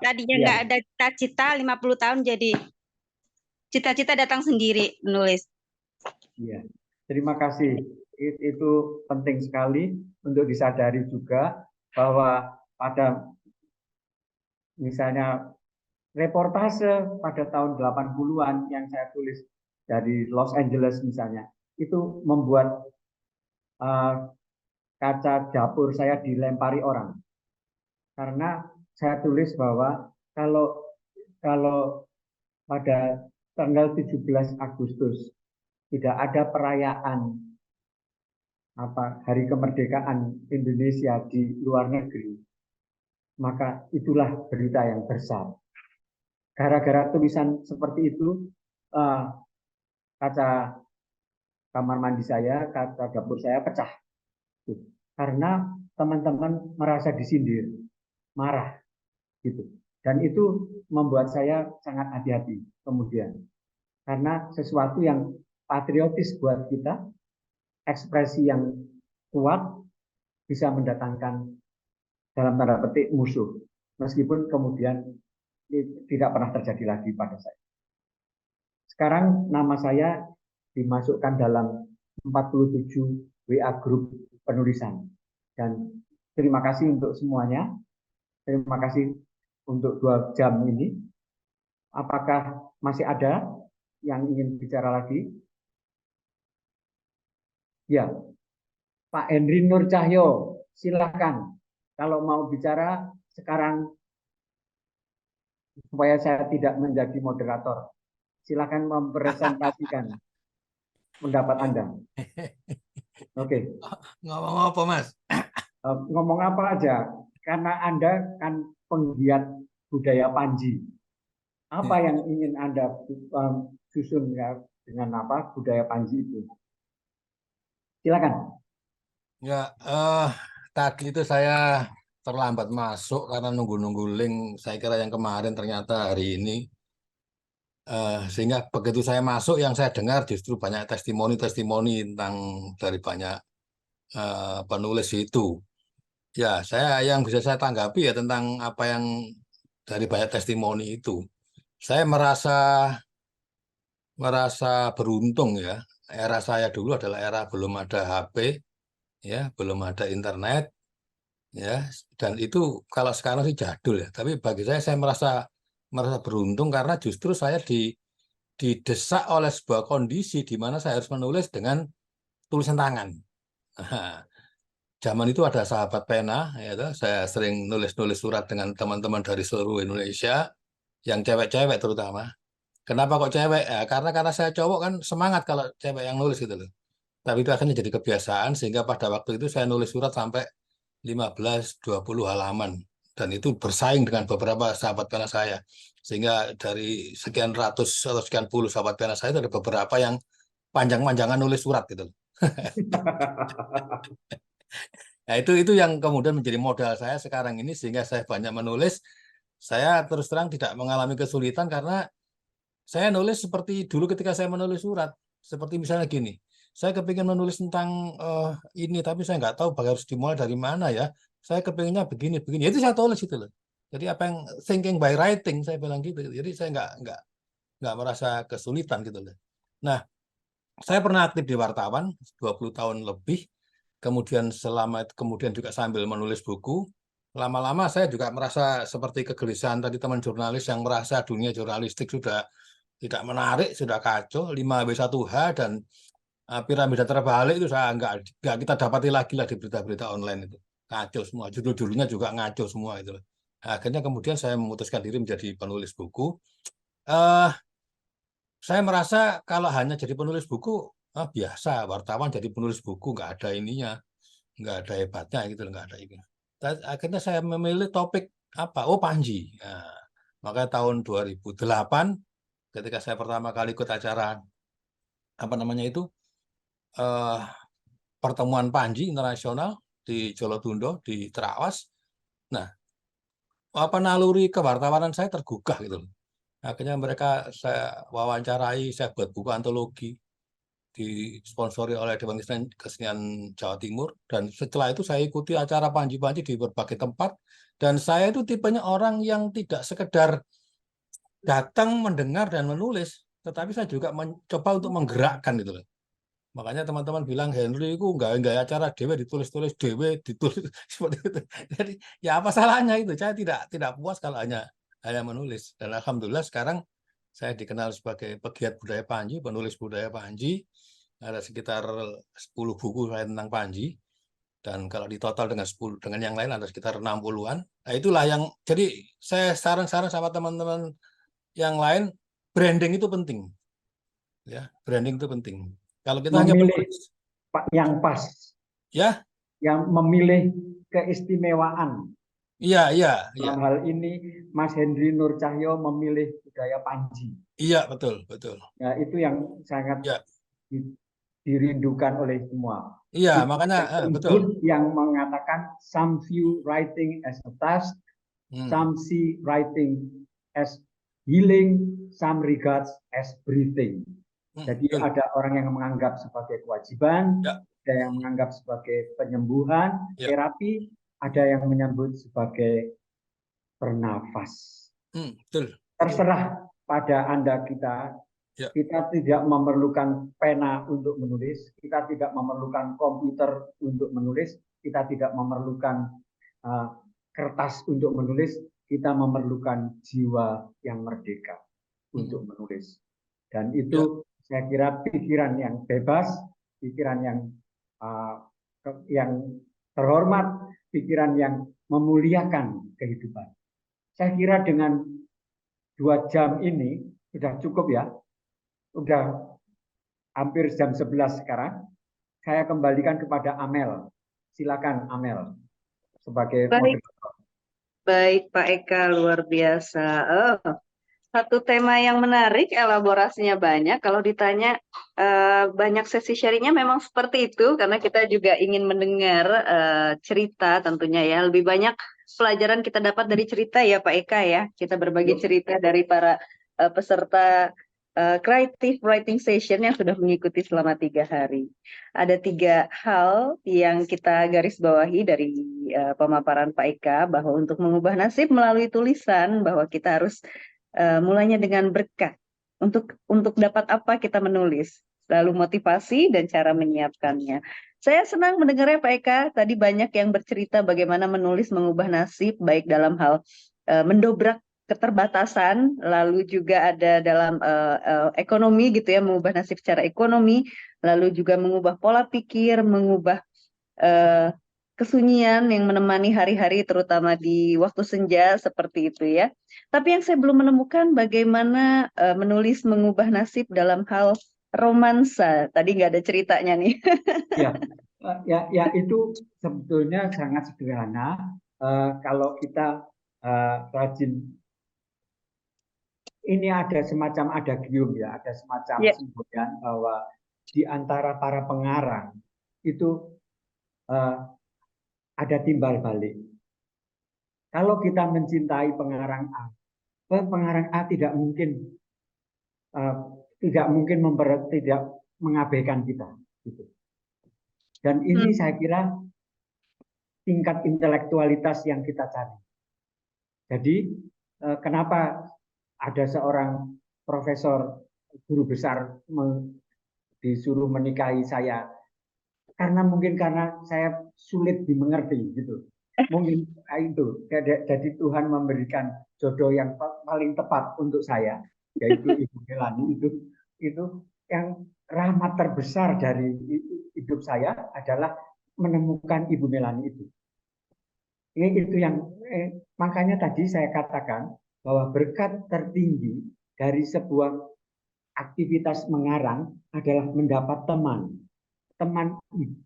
Speaker 2: tadinya nggak ada cita-cita, 50 tahun jadi cita-cita datang sendiri menulis.
Speaker 1: Iya, terima kasih. Itu penting sekali untuk disadari juga bahwa pada misalnya reportase pada tahun 80-an yang saya tulis dari Los Angeles misalnya, itu membuat kaca dapur saya dilempari orang. Karena saya tulis bahwa kalau pada tanggal 17 Agustus tidak ada perayaan Hari Kemerdekaan Indonesia di luar negeri, maka itulah berita yang besar. Gara-gara tulisan seperti itu, kaca kamar mandi saya, kaca dapur saya pecah. Karena teman-teman merasa disindir, marah, gitu. Dan itu membuat saya sangat hati-hati kemudian. Karena sesuatu yang patriotis buat kita, ekspresi yang kuat bisa mendatangkan dalam tanda petik musuh. Meskipun kemudian tidak pernah terjadi lagi pada saya. Sekarang nama saya dimasukkan dalam 47 WA grup penulisan. Dan terima kasih untuk semuanya. Terima kasih untuk 2 jam ini. Apakah masih ada yang ingin bicara lagi? Ya, Pak Henry Nur Cahyo, silakan. Kalau mau bicara sekarang, supaya saya tidak menjadi moderator. Silakan mempresentasikan pendapat Anda. Oke.
Speaker 19: Ngomong apa, Mas?
Speaker 1: Ngomong apa aja, karena Anda kan penggiat budaya Panji. Apa yang ingin Anda susun ya dengan budaya Panji itu? Silakan.
Speaker 19: Ya, tadi itu saya terlambat masuk karena nunggu-nunggu link. Saya kira yang kemarin ternyata hari ini. Sehingga begitu saya masuk, yang saya dengar justru banyak testimoni-testimoni tentang dari banyak penulis itu. Ya, yang bisa saya tanggapi ya tentang apa yang dari banyak testimoni itu. Saya merasa beruntung ya. Era saya dulu adalah era belum ada HP, ya, belum ada internet, ya, dan itu kalau sekarang sih jadul ya. Tapi bagi saya merasa beruntung karena justru saya didesak oleh sebuah kondisi di mana saya harus menulis dengan tulisan tangan. Zaman itu ada sahabat pena, ya, saya sering nulis-nulis surat dengan teman-teman dari seluruh Indonesia, yang cewek-cewek terutama. Kenapa kok cewek? Ya, karena saya cowok kan semangat kalau cewek yang nulis gitu loh. Tapi itu akhirnya jadi kebiasaan sehingga pada waktu itu saya nulis surat sampai 15-20 halaman dan itu bersaing dengan beberapa sahabat pena saya, sehingga dari sekian ratus atau sekian puluh sahabat pena saya itu ada beberapa yang panjang-panjangan nulis surat gitu. Nah, itu yang kemudian menjadi modal saya sekarang ini, sehingga saya banyak menulis. Saya terus terang tidak mengalami kesulitan karena saya nulis seperti dulu ketika saya menulis surat. Seperti misalnya gini, saya kepingin menulis tentang ini, tapi saya nggak tahu harus dimulai dari mana ya. Saya kepinginnya begini, itu saya tulis itu loh. Jadi apa yang thinking by writing, saya bilang gitu. Jadi saya nggak merasa kesulitan gitu loh. Nah, saya pernah aktif di wartawan 20 tahun lebih. Kemudian kemudian juga sambil menulis buku, lama-lama saya juga merasa seperti kegelisahan tadi teman jurnalis yang merasa dunia jurnalistik sudah tidak menarik, sudah kacau, 5W1H dan piramida terbalik itu saya nggak kita dapati lagi lah di berita-berita online itu. Kacau semua, judul-judulnya juga ngaco semua itu. Akhirnya kemudian saya memutuskan diri menjadi penulis buku. Saya merasa kalau hanya jadi penulis buku, biasa, wartawan jadi penulis buku, nggak ada ininya, nggak ada hebatnya gitu, nggak ada ini. Akhirnya saya memilih topik apa? Oh, Panji. Nah, maka tahun 2008, ketika saya pertama kali ikut acara apa namanya itu pertemuan Panji internasional di Jolotundo di Trawas. Nah, apa naluri kewartawanan saya tergugah gitu. Akhirnya mereka saya wawancarai, saya buat buku antologi disponsori oleh Dewan Kesenian Jawa Timur, dan setelah itu saya ikuti acara Panji-Panji di berbagai tempat, dan saya itu tipenya orang yang tidak sekedar datang mendengar dan menulis, tetapi saya juga mencoba untuk menggerakkan gitu loh. Makanya teman-teman bilang Henry itu nggak acara dewe ditulis seperti itu. Jadi ya apa salahnya itu? Saya tidak puas kalau hanya menulis. Dan alhamdulillah sekarang saya dikenal sebagai pegiat budaya Panji, penulis budaya Panji. Ada sekitar 10 buku saya tentang Panji. Dan kalau di total dengan yang lain ada sekitar 60-an. Nah, itulah yang jadi saya saran-saran sama teman-teman yang lain, branding itu penting. Ya, branding itu penting. Kalau kita
Speaker 1: memilih
Speaker 19: hanya penulis
Speaker 1: yang pas.
Speaker 19: Ya,
Speaker 1: yang memilih keistimewaan.
Speaker 19: Iya.
Speaker 1: Dalam hal ini Mas Henry Nur Cahyo memilih budaya Panji.
Speaker 19: Iya, betul.
Speaker 1: Ya, itu yang sangat dirindukan oleh semua.
Speaker 19: Iya, makanya betul.
Speaker 1: Yang mengatakan some view writing as a task, some see writing as healing, some regards as breathing. Jadi ada orang yang menganggap sebagai kewajiban, ada yang menganggap sebagai penyembuhan, terapi, ada yang menyebut sebagai bernafas.
Speaker 19: Betul.
Speaker 1: Terserah pada Anda kita. Kita tidak memerlukan pena untuk menulis, kita tidak memerlukan komputer untuk menulis, kita tidak memerlukan kertas untuk menulis, kita memerlukan jiwa yang merdeka untuk menulis. Dan itu saya kira pikiran yang bebas, pikiran yang terhormat, pikiran yang memuliakan kehidupan. Saya kira dengan 2 jam ini sudah cukup ya. Sudah hampir jam 11 sekarang. Saya kembalikan kepada Amel. Silakan Amel sebagai moderator.
Speaker 12: Baik Pak Eka, luar biasa. Satu tema yang menarik, elaborasinya banyak. Kalau ditanya banyak sesi sharingnya memang seperti itu, karena kita juga ingin mendengar cerita tentunya ya. Lebih banyak pelajaran kita dapat dari cerita ya Pak Eka ya. Kita berbagi cerita dari para peserta creative writing session yang sudah mengikuti selama 3 hari. Ada 3 hal yang kita garis bawahi dari pemaparan Pak Eka, bahwa untuk mengubah nasib melalui tulisan, bahwa kita harus mulainya dengan berkat. Untuk dapat apa kita menulis, lalu motivasi dan cara menyiapkannya. Saya senang mendengarnya Pak Eka, tadi banyak yang bercerita bagaimana menulis mengubah nasib, baik dalam hal mendobrak keterbatasan, lalu juga ada dalam ekonomi gitu ya, mengubah nasib secara ekonomi, lalu juga mengubah pola pikir, mengubah kesunyian yang menemani hari-hari terutama di waktu senja seperti itu ya. Tapi yang saya belum menemukan bagaimana menulis mengubah nasib dalam hal romansa. Tadi nggak ada ceritanya nih.
Speaker 1: Ya itu sebetulnya sangat sederhana. kalau kita rajin, ini ada semacam adagium ya, ada semacam semboyan bahwa di antara para pengarang itu ada timbal balik. Kalau kita mencintai pengarang A tidak mungkin tidak mengabaikan kita. Gitu. Dan ini saya kira tingkat intelektualitas yang kita cari. Jadi kenapa ada seorang profesor guru besar disuruh menikahi saya? Karena saya sulit dimengerti gitu. Mungkin itu. Jadi Tuhan memberikan jodoh yang paling tepat untuk saya, yaitu Ibu Melani. Itu yang rahmat terbesar dari hidup saya adalah menemukan Ibu Melani itu. Itu yang makanya tadi saya katakan bahwa berkat tertinggi dari sebuah aktivitas mengarang adalah mendapat teman. Teman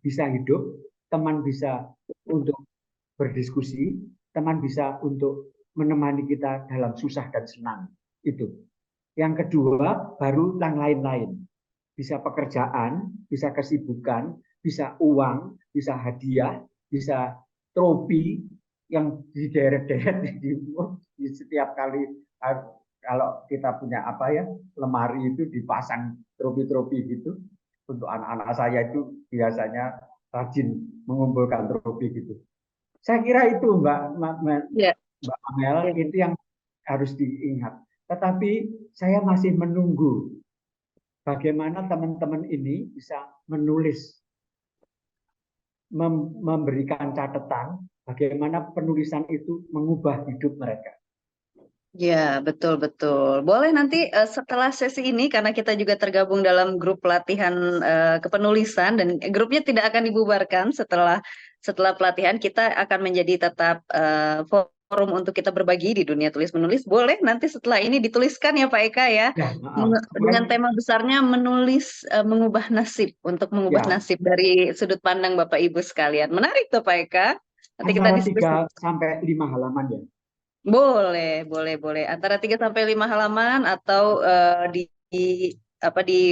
Speaker 1: bisa hidup, teman bisa untuk berdiskusi, teman bisa untuk menemani kita dalam susah dan senang. Itu. Yang kedua, baru yang lain-lain. Bisa pekerjaan, bisa kesibukan, bisa uang, bisa hadiah, bisa trofi yang dideret-deret di setiap kali kalau kita punya lemari itu dipasang trofi-trofi gitu. Untuk anak-anak saya itu biasanya rajin mengumpulkan trofi gitu. Saya kira itu Mbak Amel, itu yang harus diingat. Tetapi saya masih menunggu bagaimana teman-teman ini bisa menulis, memberikan catatan, bagaimana penulisan itu mengubah hidup mereka.
Speaker 14: Ya, betul-betul. Boleh nanti setelah sesi ini, karena kita juga tergabung dalam grup pelatihan kepenulisan, dan grupnya tidak akan dibubarkan setelah pelatihan, kita akan menjadi tetap forum untuk kita berbagi di dunia tulis-menulis. Boleh nanti setelah ini dituliskan ya Pak Eka ya, dengan tema besarnya menulis mengubah nasib, untuk mengubah nasib dari sudut pandang Bapak Ibu sekalian. Menarik tuh Pak Eka. Nanti kita diskusi.
Speaker 1: 3 sampai 5 halaman ya.
Speaker 14: Boleh. Antara 3 sampai 5 halaman atau di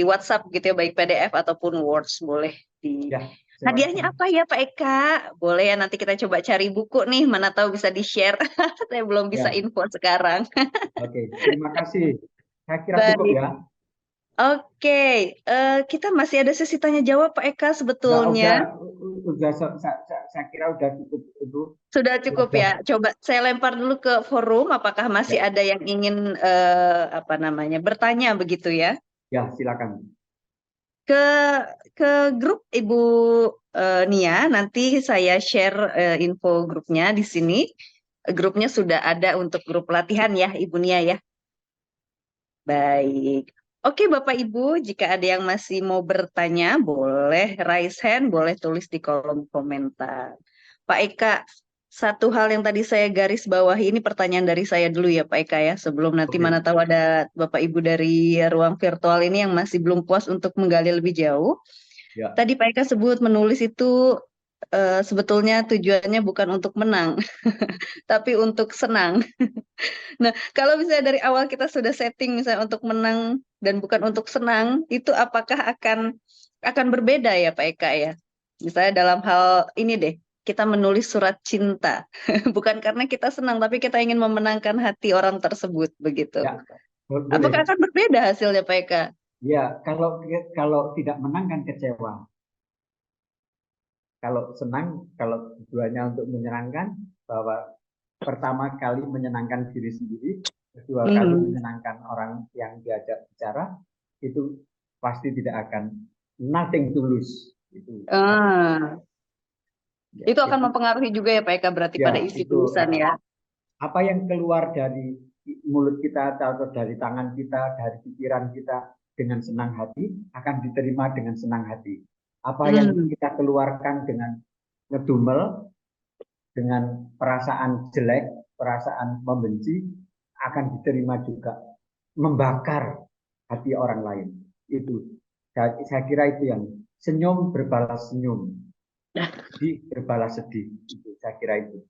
Speaker 14: WhatsApp gitu ya, baik PDF ataupun Words boleh di. Hadiahnya apa ya Pak Eka? Boleh ya, nanti kita coba cari buku nih, mana tahu bisa di-share. Saya belum bisa info sekarang.
Speaker 1: Oke, terima kasih. Saya kira cukup ya.
Speaker 14: Oke, kita masih ada sesi tanya jawab Pak Eka sebetulnya.
Speaker 1: Saya kira udah cukup itu.
Speaker 14: Sudah cukup ya. Coba saya lempar dulu ke forum, apakah masih ada yang ingin bertanya begitu ya?
Speaker 1: Ya, silakan.
Speaker 14: Ke grup Ibu Nia, nanti saya share info grupnya di sini. Grupnya sudah ada untuk grup pelatihan ya Ibu Nia ya. Baik. Oke Bapak Ibu, jika ada yang masih mau bertanya, boleh raise hand, boleh tulis di kolom komentar. Pak Eka, satu hal yang tadi saya garis bawahi, ini pertanyaan dari saya dulu ya Pak Eka ya, sebelum nanti mana tahu ada Bapak Ibu dari ruang virtual ini yang masih belum puas untuk menggali lebih jauh. Ya. Tadi Pak Eka sebut menulis itu sebetulnya tujuannya bukan untuk menang, tapi untuk senang. Nah, kalau misalnya dari awal kita sudah setting misalnya untuk menang dan bukan untuk senang, itu apakah akan berbeda ya Pak Eka ya? Misalnya dalam hal ini deh, kita menulis surat cinta, bukan karena kita senang, tapi kita ingin memenangkan hati orang tersebut, begitu. Ya, apakah akan berbeda hasilnya Pak Eka?
Speaker 1: Ya, kalau tidak menang kan kecewa. Kalau senang, kalau tujuannya untuk menyenangkan, bahwa pertama kali menyenangkan diri sendiri, kedua kali menyenangkan orang yang diajak bicara, itu pasti tidak akan nothing to lose.
Speaker 14: Itu akan mempengaruhi juga ya Pak Eka berarti pada isi tulisan ya.
Speaker 1: Apa yang keluar dari mulut kita atau dari tangan kita, dari pikiran kita dengan senang hati akan diterima dengan senang hati. Apa yang kita keluarkan dengan ngedumel, dengan perasaan jelek, perasaan membenci, akan diterima juga, membakar hati orang lain. Itu saya kira itu yang senyum berbalas senyum, sedih berbalas sedih. Itu saya kira itu.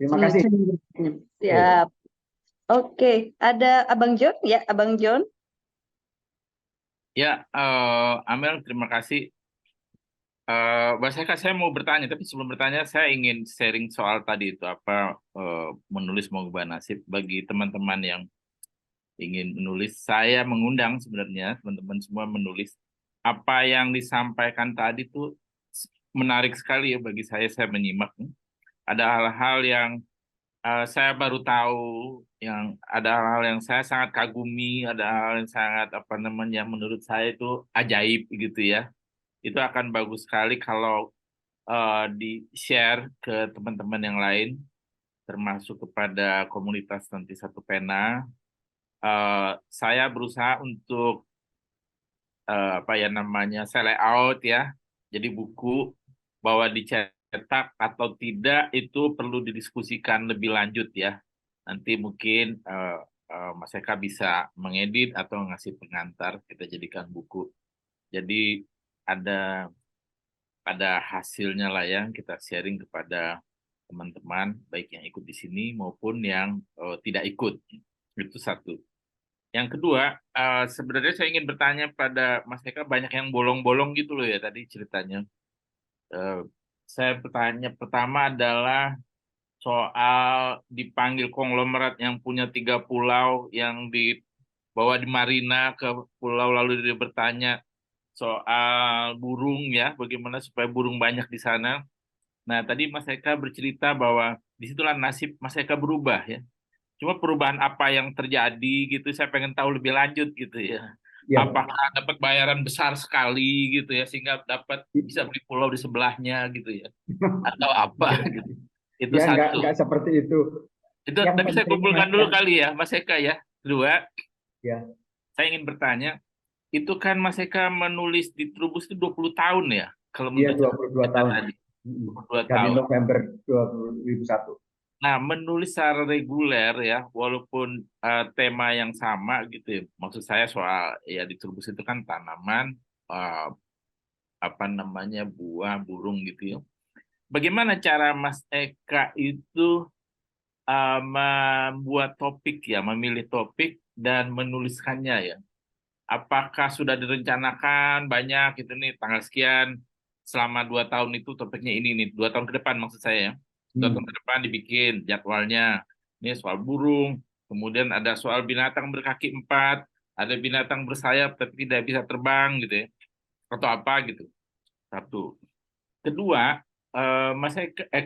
Speaker 1: Terima kasih.
Speaker 12: Siap. Oke, ada Abang John ya, Abang John.
Speaker 20: Ya, Amel, terima kasih. Mbak Seka, saya mau bertanya, tapi sebelum bertanya saya ingin sharing soal tadi itu apa menulis mengubah nasib bagi teman-teman yang ingin menulis. Saya mengundang sebenarnya teman-teman semua menulis. Apa yang disampaikan tadi tuh menarik sekali ya bagi saya menyimak. Ada hal-hal yang saya baru tahu, yang ada hal-hal yang saya sangat kagumi, ada hal yang sangat apa namanya menurut saya itu ajaib gitu ya. Itu akan bagus sekali kalau di-share ke teman-teman yang lain, termasuk kepada komunitas Nanti Satu Pena. Saya berusaha untuk apa ya namanya, saya layout ya, jadi buku bahwa dicetak atau tidak itu perlu didiskusikan lebih lanjut ya. Nanti mungkin Mas Eka bisa mengedit atau ngasih pengantar, kita jadikan buku. Jadi ada hasilnya lah yang kita sharing kepada teman-teman, baik yang ikut di sini maupun yang tidak ikut. Itu satu. Yang kedua, sebenarnya saya ingin bertanya pada Mas Eka, banyak yang bolong-bolong gitu loh ya tadi ceritanya. Saya bertanya pertama adalah soal dipanggil konglomerat yang punya 3 pulau, yang dibawa di marina ke pulau, lalu dia bertanya soal burung ya, bagaimana supaya burung banyak di sana. Nah, tadi Mas Eka bercerita bahwa disitulah nasib Mas Eka berubah ya. Cuma perubahan apa yang terjadi gitu, saya pengen tahu lebih lanjut gitu ya.
Speaker 1: Ya.
Speaker 20: Apakah dapat bayaran besar sekali gitu ya, sehingga bisa beli pulau di sebelahnya gitu ya, atau apa gitu. Itu
Speaker 1: Ya,
Speaker 20: satu.
Speaker 1: enggak seperti itu.
Speaker 20: Itu
Speaker 1: Yang
Speaker 20: tapi saya
Speaker 1: penting
Speaker 20: kumpulkan dulu kali ya, Mas Eka ya. Kedua,
Speaker 1: ya.
Speaker 20: saya ingin bertanya, itu kan Mas Eka menulis di Trubus itu 20 tahun ya? Kalau
Speaker 1: Iya,
Speaker 20: membaca
Speaker 1: 22 tahun.
Speaker 20: tadi. 22
Speaker 1: Dari
Speaker 20: tahun.
Speaker 1: November 2001.
Speaker 20: Nah, menulis secara reguler ya, walaupun tema yang sama gitu ya. Maksud saya soal ya di Trubus itu kan tanaman, apa namanya, buah, burung gitu ya. Bagaimana cara Mas Eka itu membuat topik ya, memilih topik dan menuliskannya ya? Apakah sudah direncanakan banyak itu nih tanggal sekian, selama 2 tahun itu topiknya ini nih, 2 tahun ke depan maksud saya ya. 2 tahun ke depan dibikin jadwalnya. Ini soal burung, kemudian ada soal binatang berkaki 4, ada binatang bersayap tapi tidak bisa terbang gitu ya, atau apa gitu. Satu. Kedua,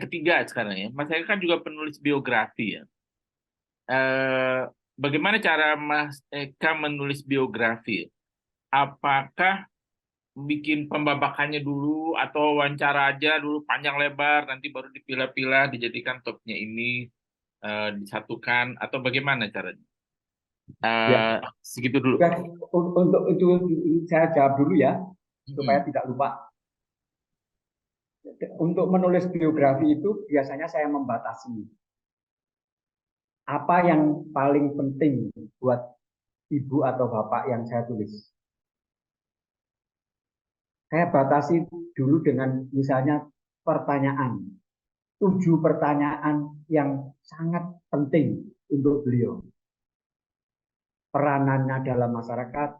Speaker 20: ketiga sekarang ya, Mas Eka kan juga penulis biografi ya. Bagaimana cara Mas Eka menulis biografi? Apakah bikin pembabakannya dulu atau wawancara aja dulu panjang lebar, nanti baru dipilah-pilah dijadikan topnya ini, disatukan, atau bagaimana caranya? Segitu dulu.
Speaker 1: Untuk itu saya jawab dulu ya, supaya tidak lupa. Untuk menulis biografi itu biasanya saya membatasi apa yang paling penting buat ibu atau bapak yang saya tulis. Saya batasi dulu dengan misalnya pertanyaan. 7 pertanyaan yang sangat penting untuk beliau. Peranannya dalam masyarakat,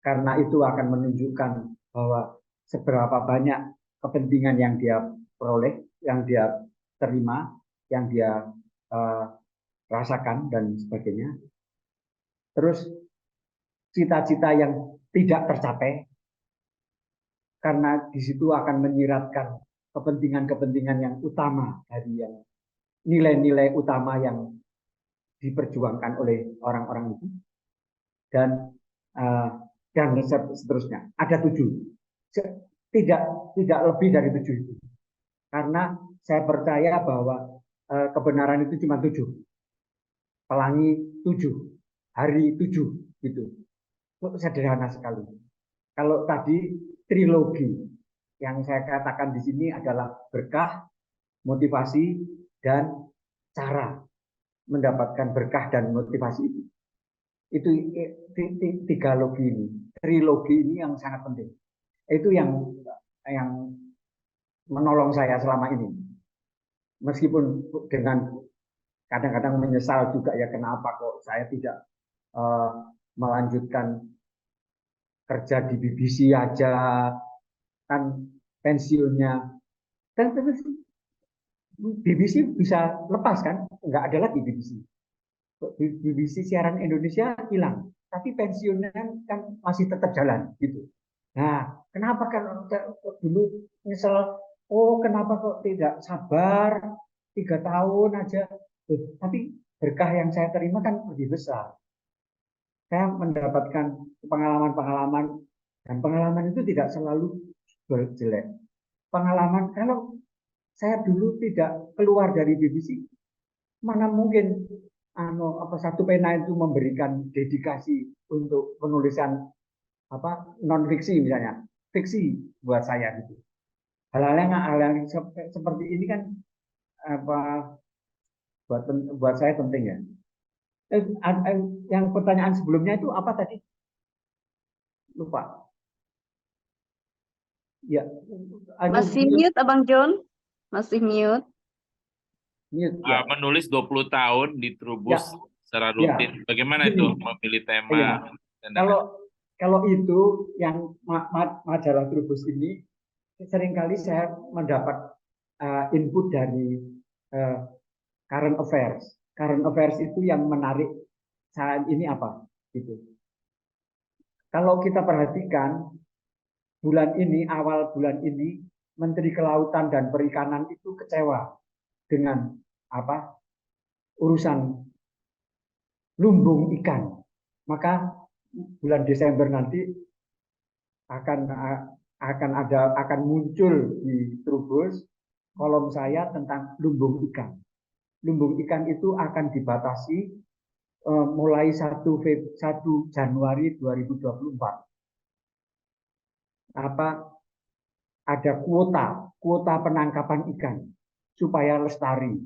Speaker 1: karena itu akan menunjukkan bahwa seberapa banyak kepentingan yang dia peroleh, yang dia terima, yang dia rasakan, dan sebagainya. Terus cita-cita yang tidak tercapai, karena di situ akan menyiratkan kepentingan-kepentingan yang utama dari yang nilai-nilai utama yang diperjuangkan oleh orang-orang itu, dan seterusnya. Ada 7, tidak lebih dari 7 itu, karena saya percaya bahwa kebenaran itu cuma 7, pelangi 7, hari 7 gitu. Sederhana sekali. Kalau tadi trilogi yang saya katakan di sini adalah berkah, motivasi, dan cara mendapatkan berkah dan motivasi itu. Itu 3 logi ini, trilogi ini yang sangat penting. Itu yang menolong saya selama ini. meskipun dengan kadang-kadang menyesal juga ya kenapa kok saya tidak melanjutkan kerja di BBC aja, kan pensiunnya. Dan terus BBC bisa lepas kan, nggak ada lagi BBC. BBC siaran Indonesia hilang, tapi pensiunnya kan masih tetap jalan gitu. Nah, kenapa kan dulu nyesel, oh kenapa kok tidak sabar 3 tahun aja. Tapi berkah yang saya terima kan lebih besar. Saya mendapatkan pengalaman-pengalaman, dan pengalaman itu tidak selalu jelek. Pengalaman, kalau saya dulu tidak keluar dari BBC, mana mungkin satu pena itu memberikan dedikasi untuk penulisan non fiksi misalnya, fiksi buat saya gitu. Hal-hal yang seperti ini kan buat saya penting ya. Yang pertanyaan sebelumnya itu apa tadi? Lupa. Ya.
Speaker 2: Masih mute Abang John? Masih mute.
Speaker 20: Menulis 20 tahun di Trubus secara rutin. Bagaimana itu memilih tema?
Speaker 1: Kalau itu yang majalah Trubus ini seringkali saya mendapat input dari current affairs. Current affairs itu yang menarik saat ini apa gitu. Kalau kita perhatikan awal bulan ini Menteri Kelautan dan Perikanan itu kecewa dengan urusan lumbung ikan. Maka bulan Desember nanti akan muncul di Trubus kolom saya tentang lumbung ikan. Lumbung ikan itu akan dibatasi mulai 1 Januari 2024. Ada kuota penangkapan ikan supaya lestari,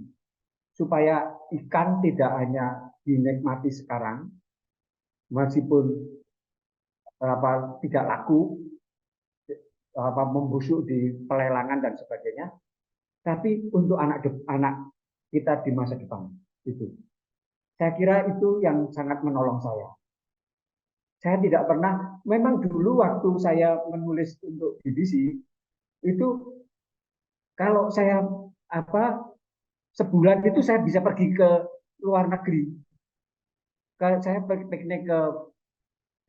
Speaker 1: supaya ikan tidak hanya dinikmati sekarang, meskipun tidak laku, membusuk di pelelangan dan sebagainya, tapi untuk anak kita di masa depan itu. Saya kira itu yang sangat menolong saya. Saya tidak pernah, memang dulu waktu saya menulis untuk BBC itu kalau saya sebulan itu saya bisa pergi ke luar negeri. Kalau saya piknik ke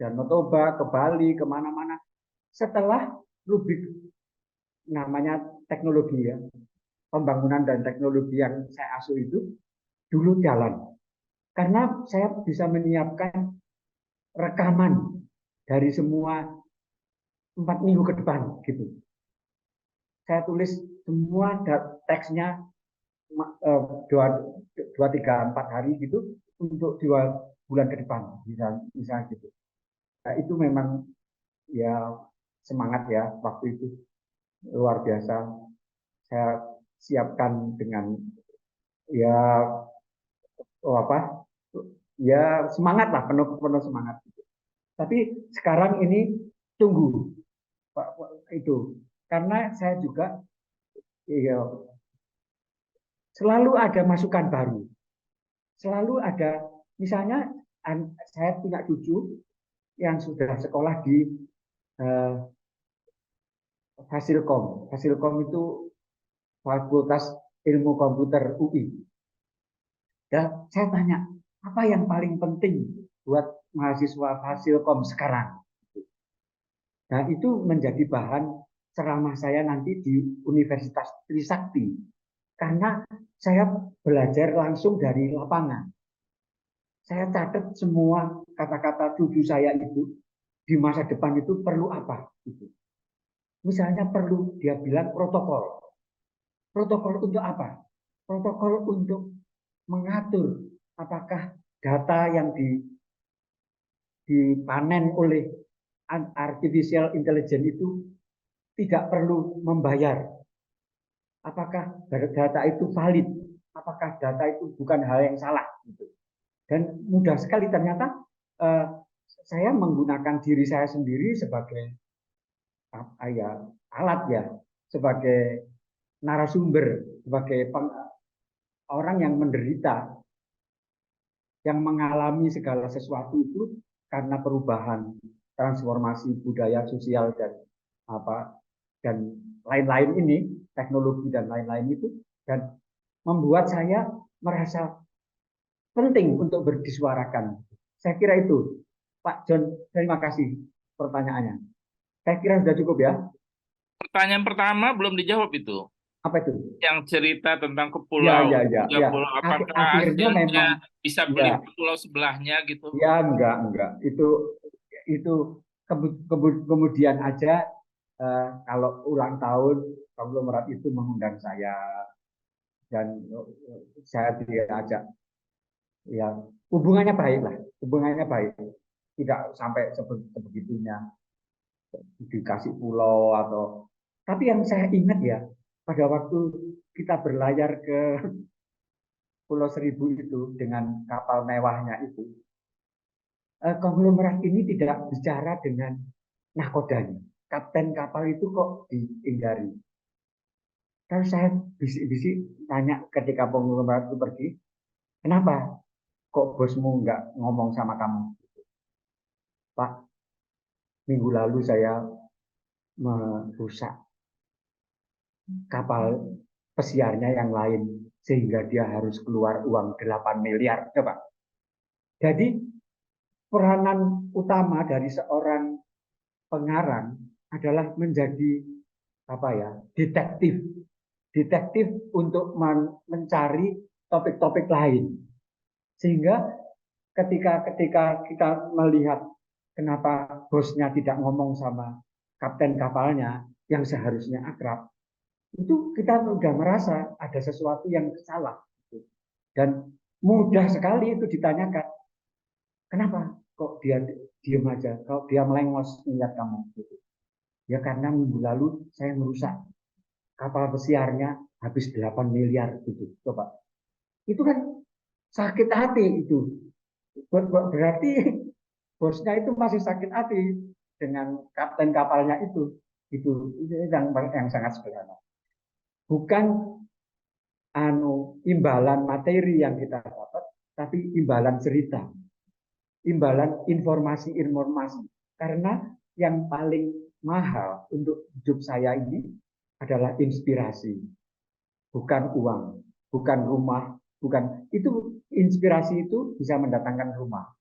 Speaker 1: Danau Toba, ke Bali, kemana-mana. Setelah rubrik namanya teknologi ya, pembangunan dan teknologi yang saya asuh itu dulu jalan. Karena saya bisa menyiapkan rekaman dari semua 4 minggu ke depan gitu. Saya tulis semua teksnya 2, 3, 4 hari gitu untuk 2 bulan ke depan, misalnya gitu. Nah, itu memang ya semangat ya waktu itu luar biasa. Saya siapkan dengan semangat lah, penuh semangat. Tapi sekarang ini tunggu itu, karena saya juga selalu ada masukan baru, selalu ada. Misalnya saya punya cucu yang sudah sekolah di Fasilkom. Fasilkom itu Fakultas Ilmu Komputer UI. Dan saya tanya, apa yang paling penting buat mahasiswa Fasilkom sekarang? Nah, itu menjadi bahan ceramah saya nanti di Universitas Trisakti. Karena saya belajar langsung dari lapangan. Saya catat semua kata-kata cucu saya itu di masa depan itu perlu apa. Gitu. Misalnya perlu dia bilang protokol. Protokol untuk apa? Protokol untuk mengatur apakah data yang dipanen oleh artificial intelligence itu tidak perlu membayar. Apakah data itu valid? Apakah data itu bukan hal yang salah? Gitu. Dan mudah sekali ternyata saya menggunakan diri saya sendiri sebagai alat ya, sebagai narasumber, sebagai orang yang menderita, yang mengalami segala sesuatu itu karena perubahan, transformasi budaya, sosial dan lain-lain ini, teknologi dan lain-lain itu, dan membuat saya merasa penting untuk berdisuarakan. Saya kira itu, Pak John. Terima kasih pertanyaannya. Saya kira sudah cukup ya.
Speaker 20: Pertanyaan pertama belum dijawab itu.
Speaker 1: Apa itu?
Speaker 20: Yang cerita tentang ke pulau,
Speaker 1: Ya.
Speaker 20: pulau, apakah
Speaker 1: Akhirnya
Speaker 20: hasilnya
Speaker 1: memang
Speaker 20: bisa beli
Speaker 1: ya.
Speaker 20: ke pulau sebelahnya gitu?
Speaker 1: Ya, enggak. Itu kemudian aja kalau ulang tahun konglomerat itu mengundang saya dan saya diajak. Ya, hubungannya baik, tidak sampai sebegitunya dikasih pulau atau. Tapi yang saya ingat ya, pada waktu kita berlayar ke Pulau Seribu itu dengan kapal mewahnya itu, konglomerat ini tidak bicara dengan nahkodanya. Kapten kapal itu kok dihindari. Kalau saya bisik-bisik tanya ketika konglomerat itu pergi, kenapa kok bosmu nggak ngomong sama kamu? Pak, minggu lalu saya merusak kapal pesiarnya yang lain sehingga dia harus keluar uang 8 miliar. Coba. Jadi peranan utama dari seorang pengarang adalah menjadi detektif untuk mencari topik-topik lain. Sehingga ketika kita melihat kenapa bosnya tidak ngomong sama kapten kapalnya yang seharusnya akrab, itu kita sudah merasa ada sesuatu yang salah. Dan mudah sekali itu ditanyakan, kenapa kok dia diem aja, kalau dia melengos melihat kamu? Ya karena minggu lalu saya merusak kapal pesiarnya habis 8 miliar gitu. Coba. Itu kan sakit hati itu. Berarti bosnya itu masih sakit hati dengan kapten kapalnya itu. Itu yang sangat sederhana. Bukan imbalan materi yang kita dapat, tapi imbalan cerita, imbalan informasi. Karena yang paling mahal untuk hidup saya ini adalah inspirasi, bukan uang, bukan rumah, bukan itu. Inspirasi itu bisa mendatangkan rumah,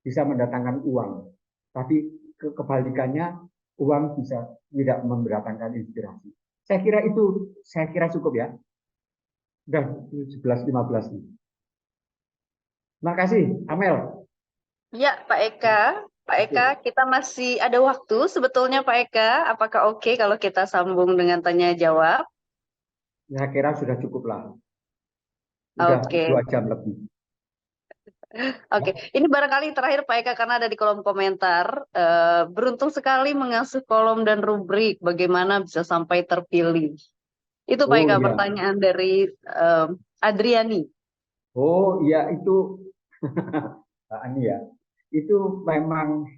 Speaker 1: bisa mendatangkan uang, tapi kebalikannya uang bisa tidak mendatangkan inspirasi. Saya kira cukup ya. Udah 11.15 nih. Terima kasih, Amel.
Speaker 21: Ya, Pak Eka, kita masih ada waktu sebetulnya Pak Eka. Apakah oke kalau kita sambung dengan tanya jawab?
Speaker 1: Saya kira sudah cukup lah. Sudah 2 jam lebih.
Speaker 21: Oke, ini barangkali terakhir Pak Eka karena ada di kolom komentar. Beruntung sekali mengasuh kolom dan rubrik. Bagaimana bisa sampai terpilih? Itu Pak Eka, pertanyaan dari Adriani.
Speaker 1: Oh iya, itu Pak Ani ya. Itu memang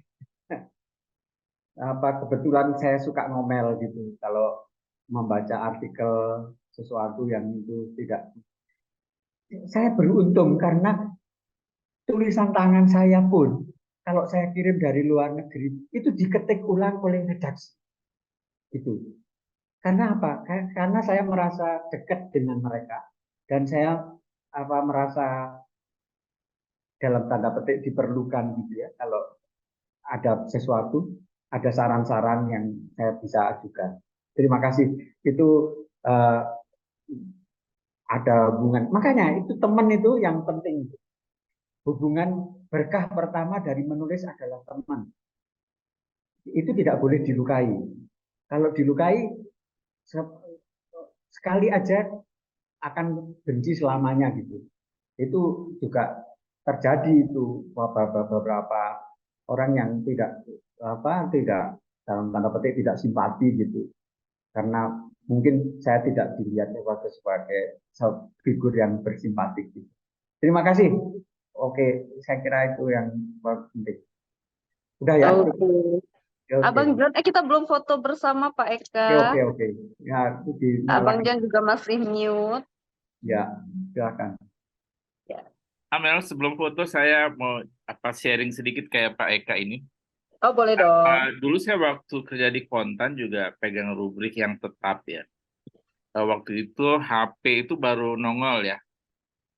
Speaker 1: kebetulan saya suka ngomel gitu kalau membaca artikel sesuatu yang itu tidak. Saya beruntung karena tulisan tangan saya pun kalau saya kirim dari luar negeri itu diketik ulang oleh redaksi. Itu. Karena apa? Karena saya merasa dekat dengan mereka dan saya merasa dalam tanda petik diperlukan gitu ya. Kalau ada sesuatu, ada saran-saran yang saya bisa ajukan. Terima kasih. Itu ada hubungan. Makanya itu teman itu yang penting. Hubungan berkah pertama dari menulis adalah teman. Itu tidak boleh dilukai. Kalau dilukai sekali aja akan benci selamanya gitu. Itu juga terjadi itu beberapa orang yang tidak dalam tanda petik tidak simpati gitu. Karena mungkin saya tidak dilihat sebagai figur yang bersimpatik gitu. Terima kasih. Oke, saya kira itu yang penting. Udah ya.
Speaker 21: Okay. Abang John, kita belum foto bersama Pak Eka.
Speaker 1: Oke. Ya,
Speaker 21: Abang John juga masih mute.
Speaker 1: Ya, silakan.
Speaker 20: Amel, sebelum foto saya mau sharing sedikit kayak Pak Eka ini.
Speaker 21: Oh, boleh dong.
Speaker 20: Dulu saya waktu kerja di kontan juga pegang rubrik yang tetap ya. Waktu itu HP itu baru nongol ya,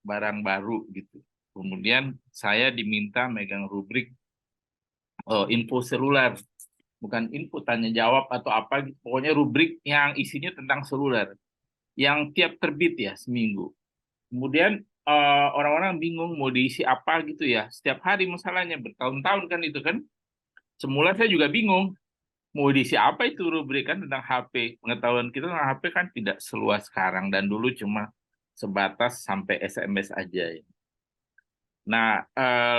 Speaker 20: barang baru gitu. Kemudian saya diminta megang rubrik info seluler, bukan info tanya jawab atau apa gitu. Pokoknya rubrik yang isinya tentang seluler, yang tiap terbit ya seminggu. Kemudian orang-orang bingung mau diisi apa gitu ya. Setiap hari masalahnya, bertahun-tahun kan itu kan. Semula saya juga bingung mau diisi apa itu rubrik kan tentang HP. Pengetahuan kita tentang HP kan tidak seluas sekarang, dan dulu cuma sebatas sampai SMS aja ya. Nah,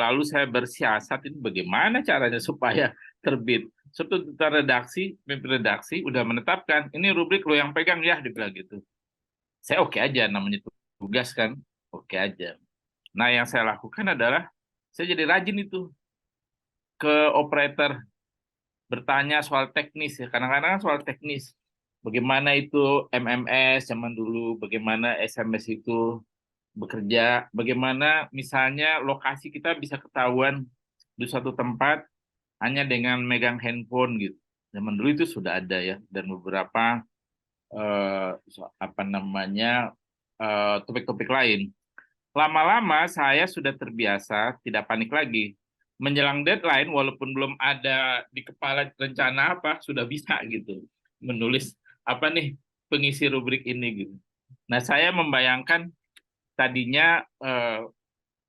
Speaker 20: lalu saya bersiasat ini bagaimana caranya supaya terbit. Suatu redaksi, pemimpin redaksi udah menetapkan, ini rubrik lo yang pegang ya, dibilang gitu. Saya oke aja, namanya tugas kan, oke aja. Nah, yang saya lakukan adalah, saya jadi rajin itu ke operator, bertanya soal teknis ya, kadang-kadang soal teknis. Bagaimana itu MMS zaman dulu, bagaimana SMS itu bekerja, bagaimana misalnya lokasi kita bisa ketahuan di suatu tempat hanya dengan megang handphone gitu. Zaman dulu itu sudah ada ya, dan beberapa topik-topik lain. Lama-lama saya sudah terbiasa, tidak panik lagi. Menjelang deadline, walaupun belum ada di kepala rencana apa, sudah bisa gitu menulis apa nih pengisi rubrik ini gitu. Nah, saya membayangkan tadinya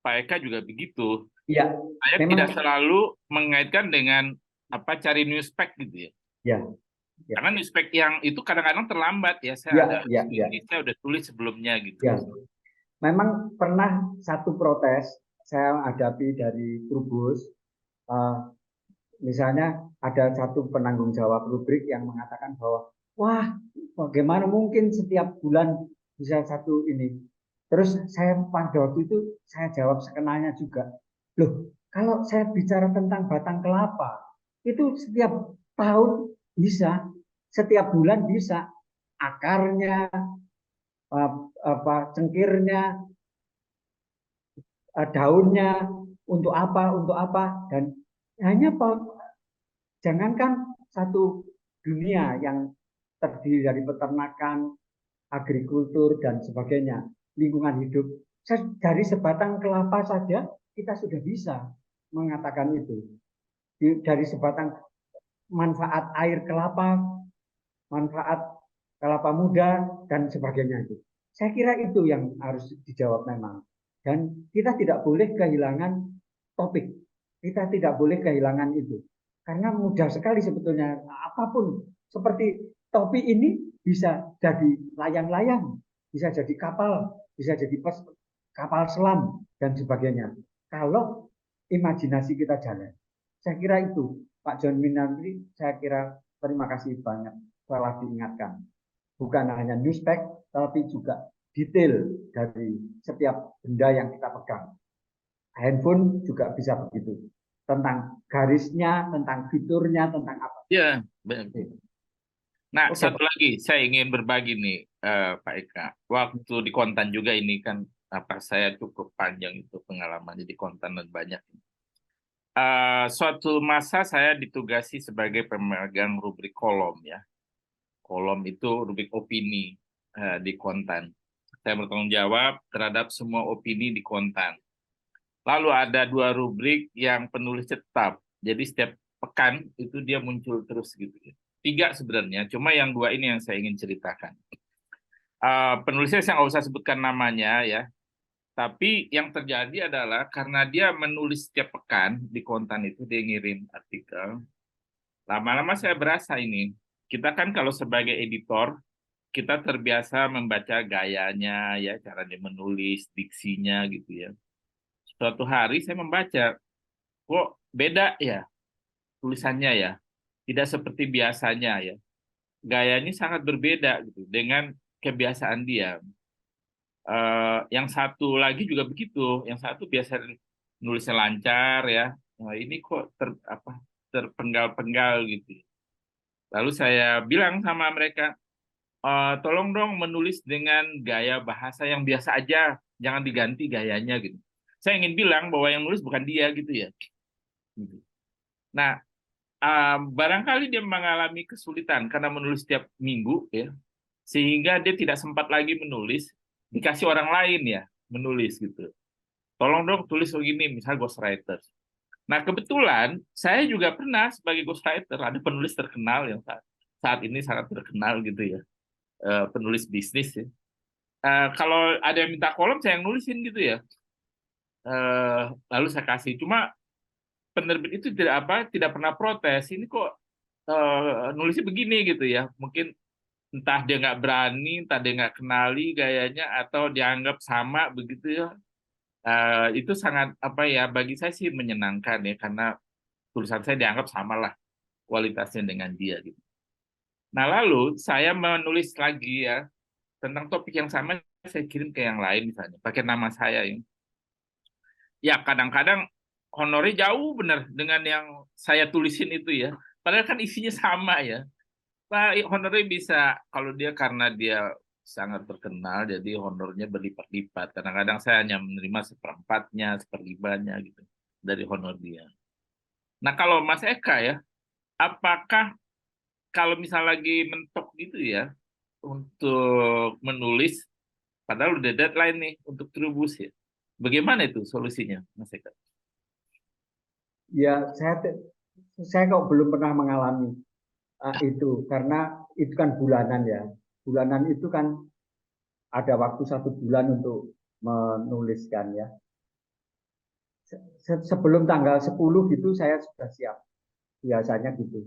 Speaker 20: Pak Eka juga begitu.
Speaker 1: Iya.
Speaker 20: Saya tidak selalu mengaitkan dengan cari newspack gitu ya.
Speaker 1: Ya.
Speaker 20: Karena newspack yang itu kadang-kadang terlambat ya. Saya saya udah tulis sebelumnya gitu.
Speaker 1: Ya. Memang pernah satu protes saya hadapi dari Trubus. Misalnya ada satu penanggung jawab rubrik yang mengatakan bahwa wah, bagaimana mungkin setiap bulan bisa satu ini. Terus saya pada waktu itu saya jawab sekenanya juga. Loh, kalau saya bicara tentang batang kelapa, itu setiap tahun bisa, setiap bulan bisa. Akarnya, cengkirnya, daunnya, untuk apa, dan hanya jangankan satu dunia yang terdiri dari peternakan, agrikultur, dan sebagainya, lingkungan hidup. Dari sebatang kelapa saja kita sudah bisa mengatakan itu. Dari sebatang manfaat air kelapa, manfaat kelapa muda, dan sebagainya itu. Saya kira itu yang harus dijawab memang. Dan kita tidak boleh kehilangan topik. Kita tidak boleh kehilangan itu. Karena mudah sekali sebetulnya. Apapun seperti topi ini bisa jadi layang-layang, bisa jadi kapal, bisa jadi kapal selam, dan sebagainya. Kalau imajinasi kita jalan. Saya kira itu, Pak John Minantri, saya kira terima kasih banyak telah diingatkan. Bukan hanya newspack, tapi juga detail dari setiap benda yang kita pegang. Handphone juga bisa begitu. Tentang garisnya, tentang fiturnya, tentang apa.
Speaker 20: Ya, benar. Nah, satu lagi saya ingin berbagi nih, Pak Eka. Waktu di kontan juga ini kan saya cukup panjang itu pengalaman di kontan dan banyak. Suatu masa saya ditugasi sebagai pemegang rubrik kolom ya. Kolom itu rubrik opini di kontan. Saya bertanggung jawab terhadap semua opini di kontan. Lalu ada 2 rubrik yang penulis tetap. Jadi setiap pekan itu dia muncul terus gitu. 3 sebenarnya, cuma yang 2 ini yang saya ingin ceritakan. Penulisnya saya nggak usah sebutkan namanya ya. Tapi yang terjadi adalah karena dia menulis setiap pekan di kontan itu, dia ngirim artikel. Lama-lama saya berasa ini, kita kan kalau sebagai editor, kita terbiasa membaca gayanya, ya, cara dia menulis, diksinya gitu ya. Suatu hari saya membaca, kok beda ya tulisannya ya, tidak seperti biasanya ya. Gayanya sangat berbeda gitu dengan kebiasaan dia. Yang satu lagi juga begitu, yang satu biasa nulisnya lancar ya, nah, ini kok terpenggal-penggal gitu. Lalu saya bilang sama mereka, tolong dong menulis dengan gaya bahasa yang biasa aja, jangan diganti gayanya gitu. Saya ingin bilang bahwa yang nulis bukan dia gitu ya. Gitu. Nah, barangkali dia mengalami kesulitan karena menulis setiap minggu ya, sehingga dia tidak sempat lagi menulis, dikasih orang lain ya menulis gitu. Tolong dong tulis begini, misal ghostwriter. Nah, kebetulan saya juga pernah sebagai ghostwriter, ada penulis terkenal yang saat ini sangat terkenal gitu ya, penulis bisnis ya. Kalau ada yang minta kolom, saya yang nulisin gitu ya. Lalu saya kasih. Cuma penerbit itu tidak pernah protes. Ini kok nulisnya begini gitu ya. Mungkin entah dia nggak berani, entah dia nggak kenali gayanya, atau dianggap sama begitu ya. Itu sangat bagi saya sih menyenangkan ya, karena tulisan saya dianggap samalah kualitasnya dengan dia gitu. Nah, lalu saya menulis lagi ya tentang topik yang sama, saya kirim ke yang lain misalnya pakai nama saya ya. Ya kadang-kadang honornya jauh benar dengan yang saya tulisin itu ya. Padahal kan isinya sama ya. Pak, honornya bisa, kalau dia karena dia sangat terkenal, jadi honornya berlipat-lipat. Kadang-kadang saya hanya menerima seperempatnya, seperlimanya gitu dari honor dia. Nah, kalau Mas Eka ya, apakah kalau misal lagi mentok gitu ya, untuk menulis, padahal udah deadline nih untuk Trubus ya. Bagaimana itu solusinya, Mas Eka?
Speaker 1: Ya, saya kok belum pernah mengalami itu, karena itu kan bulanan ya. Bulanan itu kan ada waktu 1 bulan untuk menuliskan ya. Sebelum tanggal 10 gitu saya sudah siap. Biasanya gitu.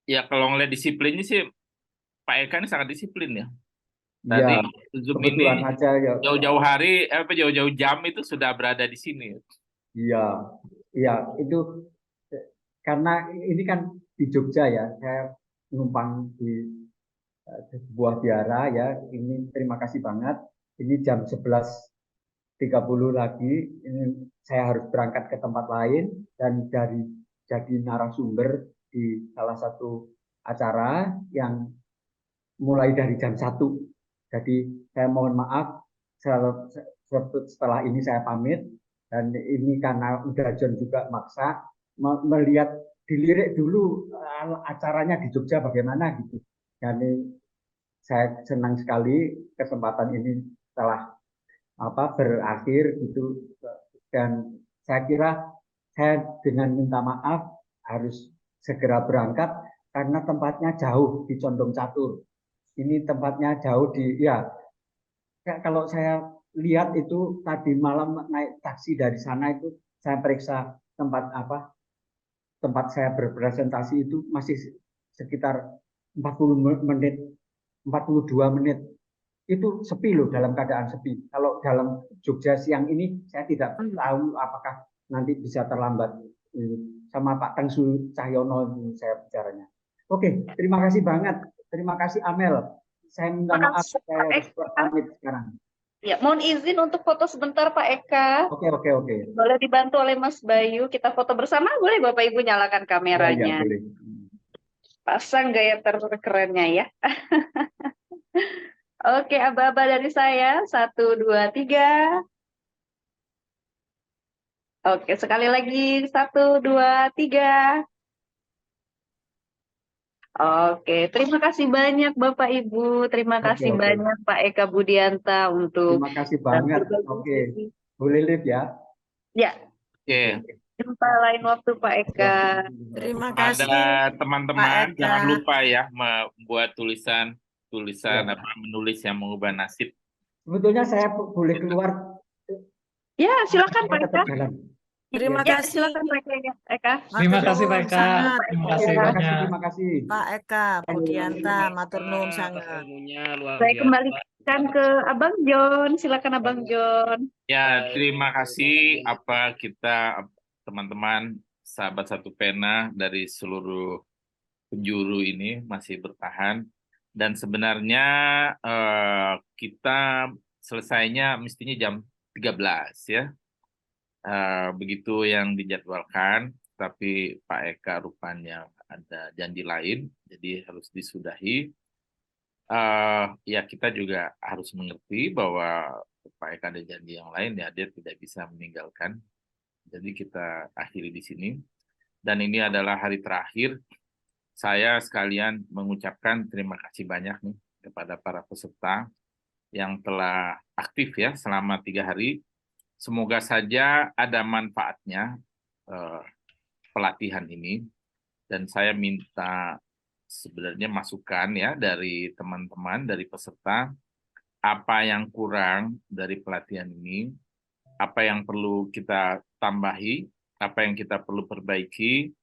Speaker 20: Ya kalau ngeliat disiplinnya sih Pak Eka ini sangat disiplin ya.
Speaker 1: Ya,
Speaker 20: Tadi Zoom
Speaker 1: kebetulan
Speaker 20: ini
Speaker 1: aja ya.
Speaker 20: jauh-jauh hari, jauh-jauh jam itu sudah berada di sini.
Speaker 1: Iya, iya itu karena ini kan di Jogja ya, saya numpang di sebuah biara ya. Ini terima kasih banget. Ini jam 11.30 lagi. Ini saya harus berangkat ke tempat lain dan jadi narasumber di salah satu acara yang mulai dari jam 1. Jadi saya mohon maaf setelah ini saya pamit, dan ini karena udah John juga maksa melihat dilirik dulu acaranya di Jogja bagaimana gitu. Jadi saya senang sekali kesempatan ini telah berakhir gitu, dan saya kira saya dengan minta maaf harus segera berangkat karena tempatnya jauh di Condong Catur. Ini tempatnya jauh kalau saya lihat itu tadi malam naik taksi dari sana itu saya periksa tempat saya berpresentasi itu masih sekitar 40 menit, 42 menit. Itu sepi loh, dalam keadaan sepi. Kalau dalam Jogja siang ini saya tidak tahu apakah nanti bisa terlambat. Sama Pak Tengsu Cahyono saya bicaranya. Oke, terima kasih banget. Terima kasih Amel. Saya minta maaf, saya harus pamit sekarang.
Speaker 21: Ya, mohon izin untuk foto sebentar Pak Eka.
Speaker 1: Oke.
Speaker 21: Boleh dibantu oleh Mas Bayu, kita foto bersama, boleh Bapak Ibu nyalakan kameranya.
Speaker 1: Ya, boleh.
Speaker 21: Pasang gaya terkerennya ya. Oke, aba-aba dari saya. 1, 2, 3. Oke, sekali lagi. 1, 2, 3. Oke, terima kasih banyak Bapak Ibu. Terima kasih banyak Pak Eka Budianta untuk
Speaker 1: terima kasih banget. Oke. Boleh live ya?
Speaker 21: Ya.
Speaker 20: Oke.
Speaker 21: Jumpa lain waktu Pak Eka.
Speaker 20: Terima kasih. Ada teman-teman jangan lupa ya membuat tulisan menulis yang mengubah nasib.
Speaker 1: Sebetulnya saya boleh keluar.
Speaker 21: Ya, silakan Pak Eka.
Speaker 3: Terima kasih.
Speaker 21: Silakan Pak Eka.
Speaker 3: Terima kasih Pak Eka.
Speaker 1: Terima kasih banyak. Terima kasih.
Speaker 3: Pak Eka Budianta, matur nuwun sangat.
Speaker 21: Saya kembalikan ke Abang John. Silakan Abang John.
Speaker 20: Ya, terima kasih kita teman-teman sahabat Satu Pena dari seluruh penjuru ini masih bertahan, dan sebenarnya kita selesainya mestinya jam 13 ya. Begitu yang dijadwalkan. tapi Pak Eka rupanya ada janji lain, jadi harus disudahi. Ya kita juga harus mengerti bahwa Pak Eka ada janji yang lain, ya dia tidak bisa meninggalkan. Jadi kita akhiri di sini. Dan ini adalah hari terakhir. Saya sekalian mengucapkan terima kasih banyak nih kepada para peserta yang telah aktif ya selama 3 hari. Semoga saja ada manfaatnya pelatihan ini. Dan saya minta sebenarnya masukan ya dari teman-teman, dari peserta, apa yang kurang dari pelatihan ini, apa yang perlu kita tambahi, apa yang kita perlu perbaiki,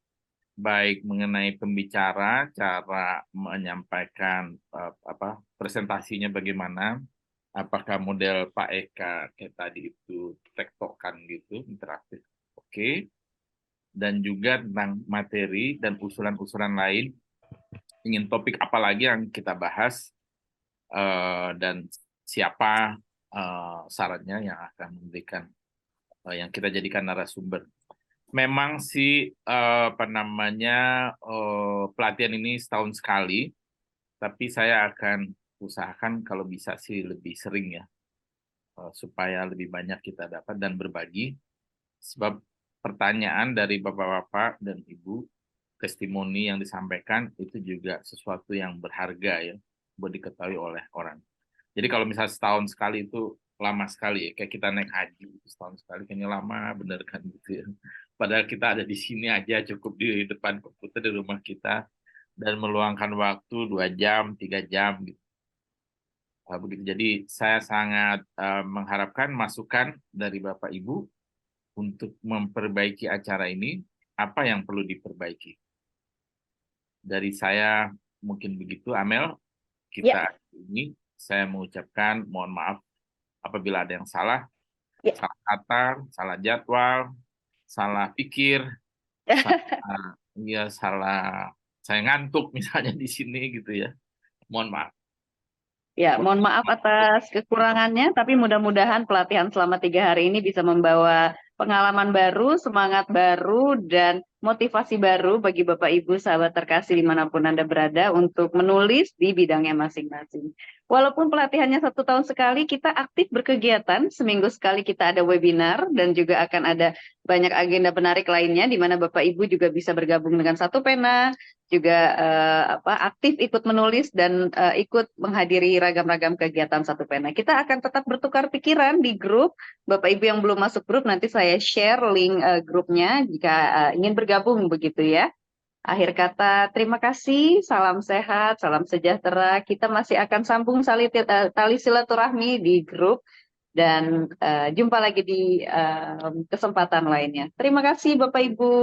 Speaker 20: baik mengenai pembicara, cara menyampaikan presentasinya bagaimana, apakah model Pak Eka kayak tadi itu tektokan gitu, interaktif, oke. Dan juga tentang materi dan usulan-usulan lain, ingin topik apa lagi yang kita bahas, dan siapa syaratnya yang akan memberikan, yang kita jadikan narasumber. Memang sih pelatihan ini setahun sekali, tapi saya akan usahakan kalau bisa sih lebih sering ya, supaya lebih banyak kita dapat dan berbagi. Sebab pertanyaan dari Bapak-Bapak dan Ibu, testimoni yang disampaikan itu juga sesuatu yang berharga ya, buat diketahui oleh orang. Jadi kalau misalnya setahun sekali itu lama sekali ya, kayak kita naik haji setahun sekali kayaknya lama bener kan gitu ya. Padahal kita ada di sini aja cukup di depan komputer di rumah kita dan meluangkan waktu 2 jam, 3 jam gitu. Begitu. Jadi saya sangat mengharapkan masukan dari Bapak Ibu untuk memperbaiki acara ini, apa yang perlu diperbaiki. Dari saya mungkin begitu, Amel. Kita ini saya mengucapkan mohon maaf apabila ada yang salah, salah kata, salah jadwal, salah pikir, salah saya ngantuk misalnya di sini gitu ya. Mohon maaf.
Speaker 21: Ya, mohon maaf atas kekurangannya, tapi mudah-mudahan pelatihan selama 3 hari ini bisa membawa pengalaman baru, semangat baru, dan motivasi baru bagi Bapak Ibu sahabat terkasih dimanapun Anda berada untuk menulis di bidangnya masing-masing. Walaupun pelatihannya 1 tahun sekali, kita aktif berkegiatan, seminggu sekali kita ada webinar, dan juga akan ada banyak agenda menarik lainnya, di mana Bapak Ibu juga bisa bergabung dengan Satu Pena, juga aktif ikut menulis dan ikut menghadiri ragam-ragam kegiatan Satu Pena. Kita akan tetap bertukar pikiran di grup. Bapak Ibu yang belum masuk grup, nanti saya share link grupnya jika ingin bergabung begitu ya. Akhir kata, terima kasih, salam sehat, salam sejahtera. Kita masih akan sambung tali silaturahmi di grup dan jumpa lagi di kesempatan lainnya. Terima kasih Bapak Ibu.